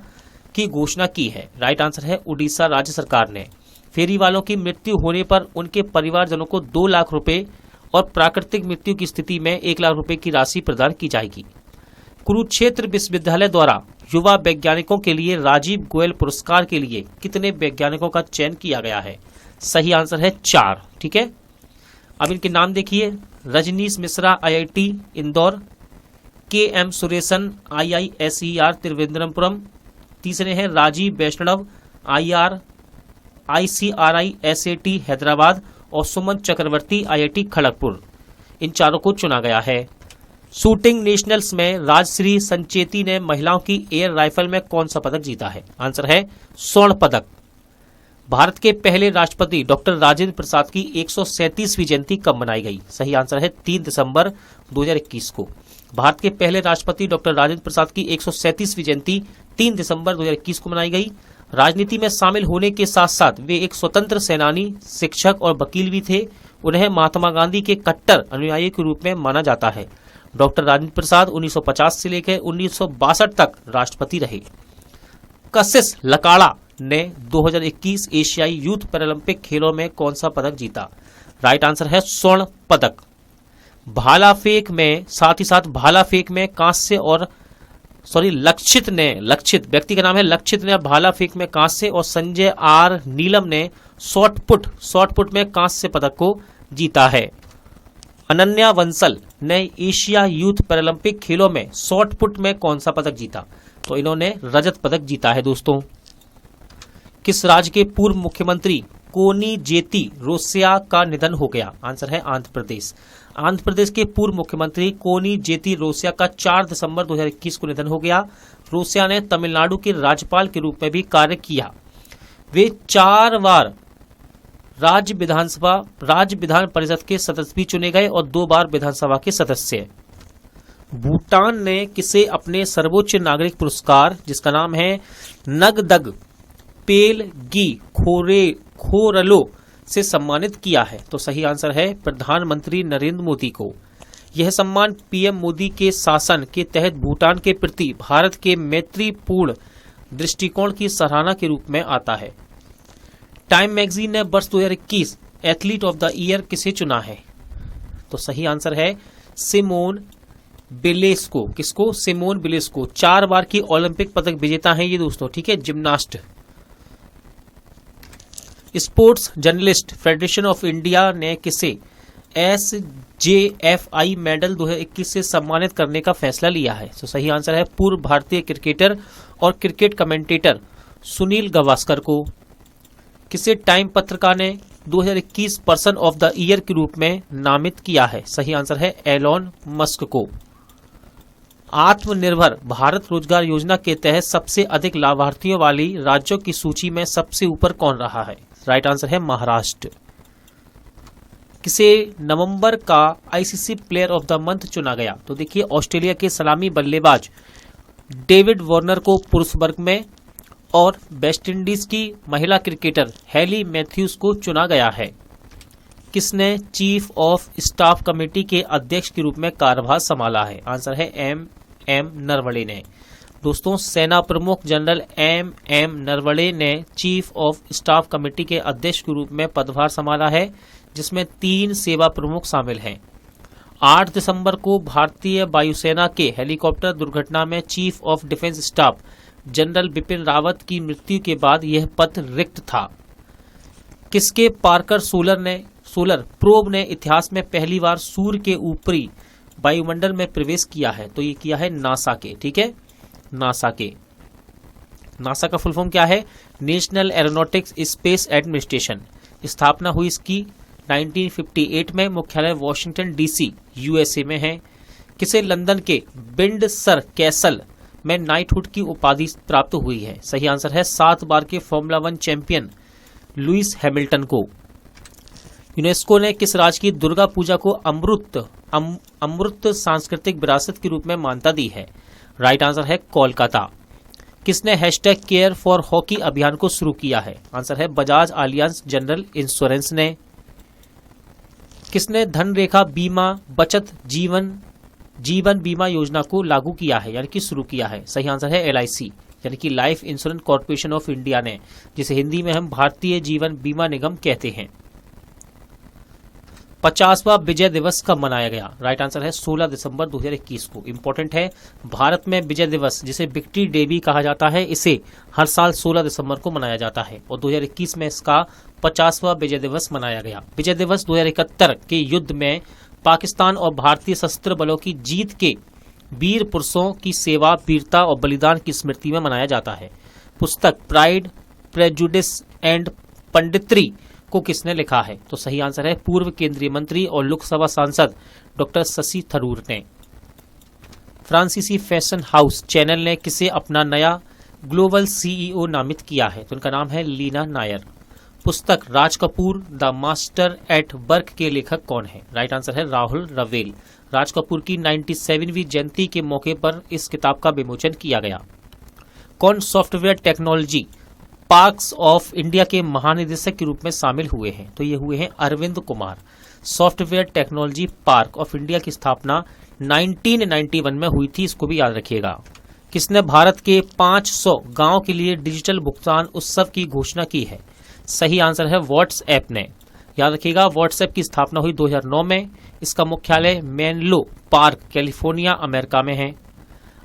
की घोषणा की है? राइट आंसर है उड़ीसा राज्य सरकार ने। फेरी वालों की मृत्यु होने पर उनके परिवारजनों को 2 लाख रुपए और प्राकृतिक मृत्यु की स्थिति में 1 लाख रुपए की राशि प्रदान की जाएगी। कुरुक्षेत्र विश्वविद्यालय द्वारा युवा वैज्ञानिकों के लिए राजीव गोयल पुरस्कार के लिए कितने वैज्ञानिकों का चयन किया गया है? सही आंसर है 4, ठीक है। अब इनके नाम देखिए, Rajneesh Mishra IIT Indore, KM सुरेशन IISER Trivendrapuram, तीसरे हैं राजीव वैष्णव ICRI SAT हैदराबाद और सुमन चक्रवर्ती IIT खड़गपुर। इन चारों को चुना गया है। शूटिंग नेशनल्स में राजश्री संचेती ने महिलाओं की एयर राइफल में कौन सा पदक जीता है? आंसर है स्वर्ण पदक। भारत के पहले राष्ट्रपति डॉक्टर राजेंद्र प्रसाद की 137वीं जयंती कब मनाई गई? सही आंसर है 3 दिसंबर 2021 को। भारत के पहले राष्ट्रपति डॉक्टर राजेंद्र प्रसाद की 137वीं जयंती 3 दिसंबर 2021 को मनाई गई। राजनीति में शामिल होने के साथ साथ वे एक स्वतंत्र सेनानी, शिक्षक और वकील भी थे। उन्हें महात्मा गांधी के कट्टर अनुयायी के रूप में माना जाता है। डॉक्टर राजेंद्र प्रसाद 1950 से लेकर 1962 तक राष्ट्रपति रहे। कशिश लकाड़ा ने 2021 एशियाई यूथ पैरालंपिक खेलों में कौन सा पदक जीता? राइट आंसर है स्वर्ण पदक। भाला फेंक में साथ ही साथ भाला फेंक में कांस्य और लक्षित व्यक्ति का नाम है लक्षित ने भाला फेंक में कांस्य और संजय R नीलम ने शॉटपुट में कांस्य पदक को जीता है। अनन्या वंसल ने एशिया यूथ पैरालंपिक खेलों में शॉटपुट में कौन सा पदक जीता? तो इन्होंने रजत पदक जीता है दोस्तों। किस राज्य के पूर्व मुख्यमंत्री कोनिजेती रोसैया का निधन हो गया? आंसर है आंध्र प्रदेश। आंध्र प्रदेश के पूर्व मुख्यमंत्री कोनिजेती रोसैया का 4 दिसंबर 2021 को निधन हो गया। रोसैया ने तमिलनाडु के राज्यपाल के रूप में भी कार्य किया। वे 4 बार राज्य विधान परिषद के सदस्य भी चुने गए और 2 बार विधानसभा के सदस्य। भूटान ने किसे अपने सर्वोच्च नागरिक पुरस्कार जिसका नाम है नगदग पेलगी खोरलो से सम्मानित किया है? तो सही आंसर है प्रधानमंत्री नरेंद्र मोदी को। यह सम्मान PM मोदी के शासन के तहत भूटान के प्रति भारत के मैत्रीपूर्ण दृष्टिकोण की सराहना के रूप में आता है। टाइम मैगजीन ने वर्ष 2021 एथलीट ऑफ द ईयर किसे चुना है? तो सही आंसर है सिमोन बिलेस को। किसको? सिमोन बिलेस को। 4 बार की ओलंपिक पदक विजेता है ये दोस्तों, ठीक है, gymnast. Sports journalist federation of India ने किसे SJFI मेडल 2021 से सम्मानित करने का फैसला लिया है? तो सही आंसर है पूर्व भारतीय क्रिकेटर और क्रिकेट कमेंटेटर सुनील गावस्कर को। किसे टाइम पत्रिका ने 2021 पर्सन ऑफ द ईयर के रूप में नामित किया है? सही आंसर है एलोन मस्क को। आत्मनिर्भर भारत रोजगार योजना के तहत सबसे अधिक लाभार्थियों वाली राज्यों की सूची में सबसे ऊपर कौन रहा है? राइट आंसर है महाराष्ट्र। किसे नवंबर का ICC player of the month चुना गया? तो देखिए, ऑस्ट्रेलिया के सलामी बल्लेबाज डेविड वार्नर को पुरुष वर्ग में और वेस्टइंडीज की महिला क्रिकेटर हेली मैथ्यूज को चुना गया है। किसने चीफ ऑफ स्टाफ कमेटी के अध्यक्ष के रूप में कार्यभार संभाला है? आंसर है एम नरवणे ने। दोस्तों, सेना प्रमुख जनरल एम नरवणे ने चीफ ऑफ स्टाफ कमेटी के अध्यक्ष के रूप में पदभार संभाला है, जिसमें 3 सेवा प्रमुख शामिल हैं। 8 दिसंबर को भारतीय वायुसेना के हेलीकॉप्टर दुर्घटना में chief of defence staff general Bipin Rawat की मृत्यु के बाद यह पद रिक्त था। किसके पार्कर सोलर प्रोब ने इतिहास में पहली बार सूर्य के ऊपरी वायुमंडल में प्रवेश किया है? तो ये किया है नासा के। ठीक है, नासा का फुल फॉर्म क्या है? National aeronautics space administration. स्थापना हुई इसकी 1958 में। मुख्यालय वॉशिंगटन डीसी यूएसए में है। किसे लंदन के विंडसर कैसल में नाइटहुड की उपाधि प्राप्त हुई है? सही आंसर है 7 बार के फॉर्मूला 1 चैंपियन लुइस हैमिल्टन को। यूनेस्को ने किस राज्य की दुर्गा पूजा को अमृत सांस्कृतिक विरासत के रूप में मान्यता दी है? राइट आंसर है कोलकाता। किसने #केयर फॉर हॉकी अभियान को शुरू किया है? आंसर है बजाज आलियांज जनरल इंश्योरेंस ने। किसने धनरेखा बीमा बचत जीवन बीमा योजना को लागू किया है, यानी कि शुरू किया है? सही आंसर है LIC, यानी कि life insurance corporation of India ने, जिसे हिंदी में हम भारतीय जीवन बीमा निगम कहते हैं। 50वां विजय दिवस कब मनाया गया? राइट आंसर है 16 दिसंबर 2021 को। इंपॉर्टेंट है, भारत में विजय दिवस, जिसे विक्ट्री डे भी कहा जाता है, इसे हर साल 16 दिसंबर को मनाया जाता है और 2021 में इसका 50वां विजय दिवस मनाया गया। विजय दिवस 2071 के युद्ध में पाकिस्तान और भारतीय सशस्त्र बलों की जीत के वीर पुरुषों की सेवा, वीरता और बलिदान की स्मृति में मनाया जाता है। पुस्तक प्राइड, प्रेजुडिस एंड पंडित्री को किसने लिखा है? तो सही आंसर है पूर्व केंद्रीय मंत्री और लोकसभा सांसद डॉक्टर शशि थरूर ने। फ्रांसीसी फैशन हाउस चैनल ने किसे अपना नया ग्लोबल CEO नामित किया है? तो उनका नाम है लीना नायर। पुस्तक Raj Kapoor the master at work के लेखक कौन है? राइट आंसर है राहुल रवेल। राज कपूर की 97वीं जयंती के मौके पर इस किताब का विमोचन किया गया। कौन software technology parks of India के महानिदेशक के रूप में शामिल हुए हैं? तो ये हुए हैं Arvind Kumar. Software technology park of India की स्थापना 1991 में हुई थी, इसको भी याद रखिएगा। किसने भारत के 500 गांव के लिए डिजिटल भुगतान उत्सव की घोषणा की है? सही आंसर है व्हाट्सएप ने। याद रखिएगा, व्हाट्सएप की स्थापना हुई 2009 में। इसका मुख्यालय मेनलो पार्क कैलिफोर्निया अमेरिका में है।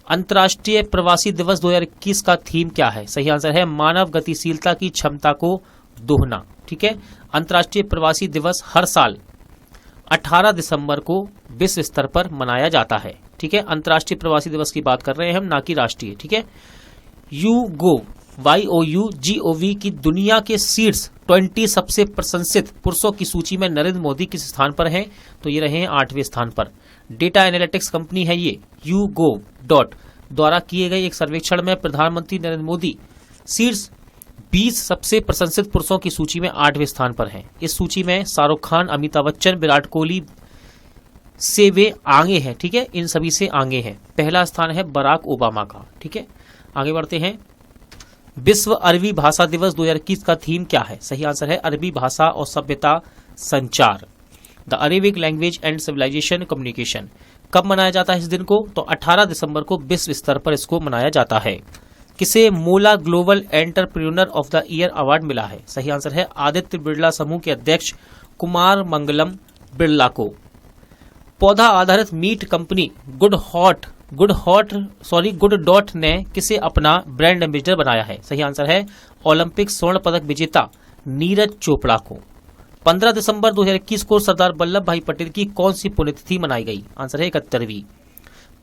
अंतर्राष्ट्रीय प्रवासी दिवस 2021 का थीम क्या है? सही आंसर है मानव गतिशीलता की क्षमता को दोहना। ठीक है, अंतर्राष्ट्रीय प्रवासी दिवस हर साल 18 दिसंबर को विश्व स्तर पर मनाया जाता है। ठीक है, अंतर्राष्ट्रीय प्रवासी दिवस की बात कर रहे हैं हम, ना कि राष्ट्रीय। ठीक है, YOUGOV की दुनिया के शीर्ष 20 सबसे प्रशंसित पुरुषों की सूची में नरेंद्र मोदी किस स्थान पर हैं? तो ये रहे हैं 8वें स्थान पर। डेटा एनालिटिक्स कंपनी है ये YouGov द्वारा किए गए एक सर्वेक्षण में प्रधानमंत्री नरेंद्र मोदी शीर्ष 20 सबसे प्रशंसित पुरुषों की सूची में 8वें स्थान पर हैं। इस सूची में शाहरुख खान, अमिताभ बच्चन, विराट कोहली से वे आगे हैं। ठीक है, इन सभी से आगे हैं। पहला स्थान है बराक ओबामा का। ठीक है, आगे बढ़ते हैं। विश्व अरबी भाषा दिवस 2021 का थीम क्या है? सही आंसर है अरबी भाषा और सभ्यता संचार, the Arabic language and civilisation communication. कब मनाया जाता है इस दिन को? तो 18 दिसंबर को विश्व स्तर पर इसको मनाया जाता है। किसे मोला global entrepreneur of the year award मिला है? सही आंसर है आदित्य बिरला समूह के अध्यक्ष कुमार मंगलम बिरला को। पौधा आधारित मीट कंपनी गुड डॉट ने किसे अपना ब्रांड एम्बेसडर बनाया है? सही आंसर है ओलंपिक स्वर्ण पदक विजेता नीरज चोपड़ा को। 15 दिसंबर 2021 को सरदार वल्लभ भाई पटेल की कौन सी पुण्यतिथि मनाई गई? आंसर है 71वीं।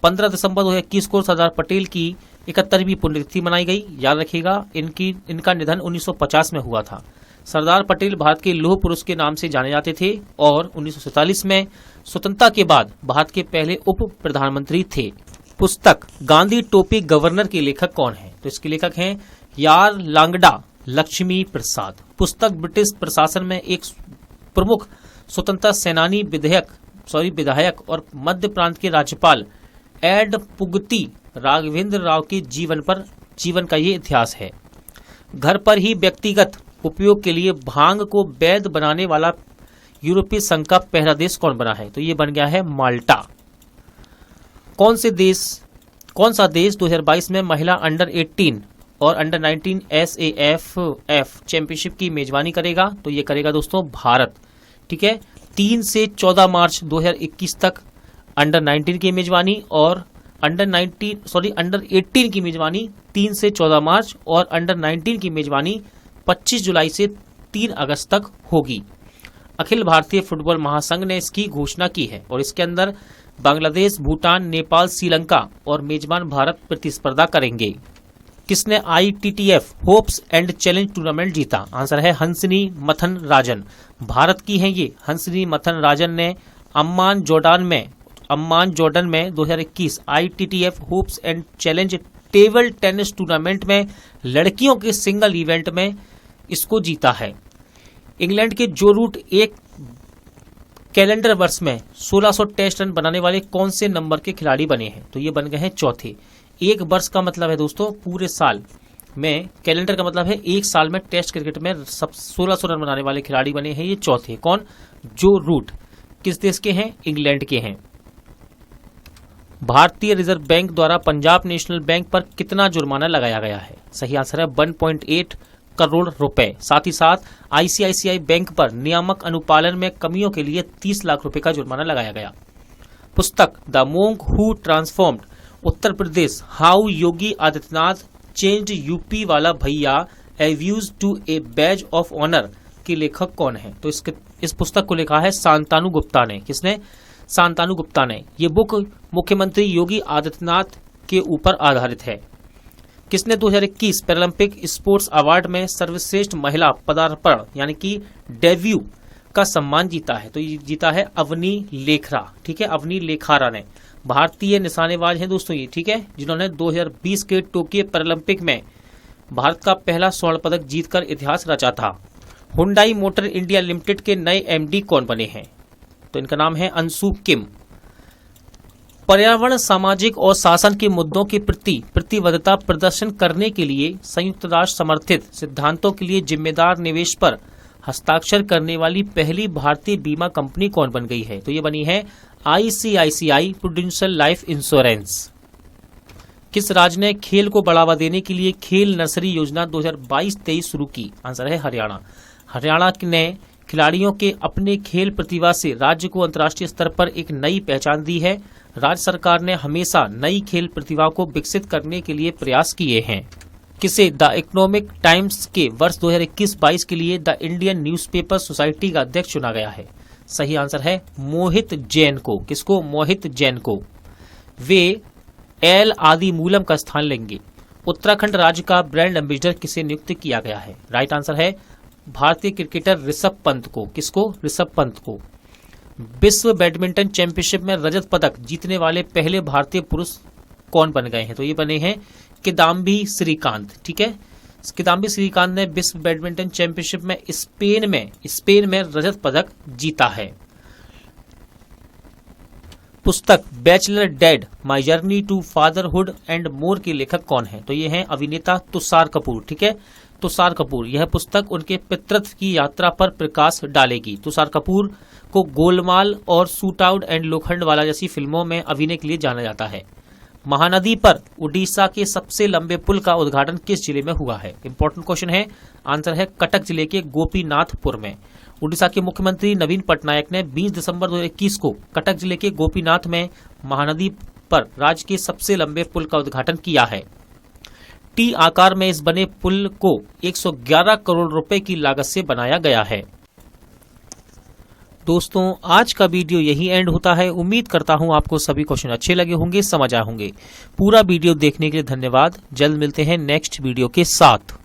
15 दिसंबर 2021 को सरदार पटेल की 71वीं पुण्यतिथि मनाई गई। याद रखिएगा, इनका निधन 1950 में हुआ था। सरदार पटेल भारत के लौह पुरुष के नाम से जाने जाते थे और 1947 में स्वतंत्रता के बाद भारत के पहले उप प्रधानमंत्री थे। पुस्तक गांधी टोपी गवर्नर के लेखक कौन है? तो इसके लेखक हैं यार लांगडा लक्ष्मी प्रसाद। पुस्तक ब्रिटिश प्रशासन में एक प्रमुख स्वतंत्रता सेनानी विधायक और मध्य प्रांत के राज्यपाल एड पुगती राघवेंद्र राव के जीवन का ये इतिहास है। घर पर ही व्यक्तिगत उपयोग के लिए भांग को वैध बनाने वाला यूरोपीय संघ का पहला देश कौन बना है? तो ये बन गया है माल्टा। कौन सा देश 2022 में महिला अंडर 18 और अंडर 19 SAFF चैंपियनशिप की मेजबानी करेगा? तो ये करेगा दोस्तों भारत। ठीक है, 3 से 14 मार्च 2021 तक अंडर 19 की मेजबानी और अंडर 18 की मेजबानी 3 से 14 मार्च और अंडर 19 की मेजबानी 25 जुलाई से 3 अगस्त तक होगी। अखिल भारतीय फुटबॉल महासंघ ने इसकी घोषणा की है और इसके अंदर बांग्लादेश, भूटान, नेपाल, श्रीलंका और मेजबान भारत प्रतिस्पर्धा करेंगे। किसने ITTF hopes and challenge tournament जीता? आंसर है हंसनी मथन राजन। भारत की हैं ये। हंसनी मथन राजन ने अम्मान जॉर्डन में 2021 ITTF hopes and challenge table tennis tournament में लड़कियों के सिंगल इवेंट में इसको जीता है। इंग्लैंड के जो रूट एक कैलेंडर वर्ष में 1600 टेस्ट रन बनाने वाले कौन से नंबर के खिलाड़ी बने हैं? तो ये बन गए हैं चौथे। एक वर्ष का मतलब है दोस्तों पूरे साल में, कैलेंडर का मतलब है एक साल में टेस्ट क्रिकेट में 1600 रन बनाने वाले खिलाड़ी बने हैं ये चौथे। कौन? जो रूट। किस देश के हैं? इंग्लैंड के हैं। भारतीय रिजर्व बैंक द्वारा पंजाब नेशनल बैंक पर कितना जुर्माना लगाया गया है? सही आंसर है 1.8 करोड़ रुपए। साथ ही साथ ICICI बैंक पर नियामक अनुपालन में कमियों के लिए 30 लाख रुपए का जुर्माना लगाया गया। पुस्तक the monk who transformed Uttar Pradesh how Yogi Adityanath changed UP वाला भैया abuse to a badge of honour के लेखक कौन है? तो इस पुस्तक को लिखा है शांतानु गुप्ता ने। किसने? शांतानु गुप्ता ने। ये बुक मुख्यमंत्री योगी आदित्यनाथ के ऊपर आधारित है। किसने 2021 पैरालंपिक स्पोर्ट्स अवार्ड में सर्वश्रेष्ठ महिला पदार्पण यानी कि डेब्यू का सम्मान जीता है? तो ये जीता है अवनी लेखरा। ठीक है, अवनी लेखारा ने। भारतीय निशानेबाज हैं दोस्तों ये। ठीक है, जिन्होंने 2020 के टोक्यो पैरालंपिक में भारत का पहला स्वर्ण पदक जीतकर इतिहास रचा था। हुंडई मोटर इंडिया लिमिटेड के नए MD कौन बने हैं? तो इनका नाम है अंशु किम। पर्यावरण, सामाजिक और शासन के मुद्दों के प्रति प्रतिबद्धता प्रदर्शन करने के लिए संयुक्त राष्ट्र समर्थित सिद्धांतों के लिए जिम्मेदार निवेश पर हस्ताक्षर करने वाली पहली भारतीय बीमा कंपनी कौन बन गई है? तो ये बनी है ICICI प्रूडेंशियल लाइफ इंश्योरेंस। किस राज्य ने खेल को बढ़ावा देने के लिए खेल नर्सरी योजना 2022-23 शुरू की? आंसर है हरियाणा। हरियाणा ने खिलाड़ियों के अपने खेल प्रतिभा से राज्य को अंतर्राष्ट्रीय स्तर पर एक नई पहचान दी है। राज्य सरकार ने हमेशा नई खेल प्रतिभा को विकसित करने के लिए प्रयास किए हैं। किसे द इकोनॉमिक टाइम्स के वर्ष 2021-22 के लिए द इंडियन न्यूज़पेपर सोसाइटी का अध्यक्ष चुना गया है? सही आंसर है मोहित जैन को। किसको? मोहित जैन को। वे एल आदिमूलम का स्थान लेंगे। उत्तराखंड राज्य का ब्रांड एम्बेसडर किसे नियुक्त किया गया है? राइट आंसर है भारतीय क्रिकेटर ऋषभ पंत को। किसको? ऋषभ पंत को। विश्व बैडमिंटन चैंपियनशिप में रजत पदक जीतने वाले पहले भारतीय पुरुष कौन बन गए हैं? तो ये बने हैं किदाम्बी श्रीकांत। ठीक है, किदाम्बी श्रीकांत ने विश्व बैडमिंटन चैंपियनशिप में स्पेन में रजत पदक जीता है। पुस्तक bachelor dad my journey to fatherhood and more के लेखक कौन है? तो ये हैं अभिनेता तुषार कपूर। ठीक है, तुषार कपूर। यह पुस्तक उनके पितृत्व की यात्रा पर प्रकाश डालेगी। तुषार कपूर को गोलमाल और शूट आउट एंड लोखंडवाला जैसी फिल्मों में अभिनय के लिए जाना जाता है। महानदी पर उड़ीसा के सबसे लंबे पुल का उद्घाटन किस जिले में हुआ है? इंपॉर्टेंट क्वेश्चन है। आंसर है कटक जिले के गोपीनाथपुर में। उड़ीसा के मुख्यमंत्री नवीन पटनायक ने 20 दिसंबर 2021 को कटक जिले के गोपीनाथ में महानदी पर राज्य के सबसे लंबे पुल का उद्घाटन किया है। टी आकार में इस बने पुल को 111 करोड़ रुपए की लागत से बनाया गया है। दोस्तों, आज का वीडियो यही एंड होता है। उम्मीद करता हूं आपको सभी क्वेश्चन अच्छे लगे होंगे, समझ आए होंगे। पूरा वीडियो देखने के लिए धन्यवाद। जल्द मिलते हैं नेक्स्ट वीडियो के साथ।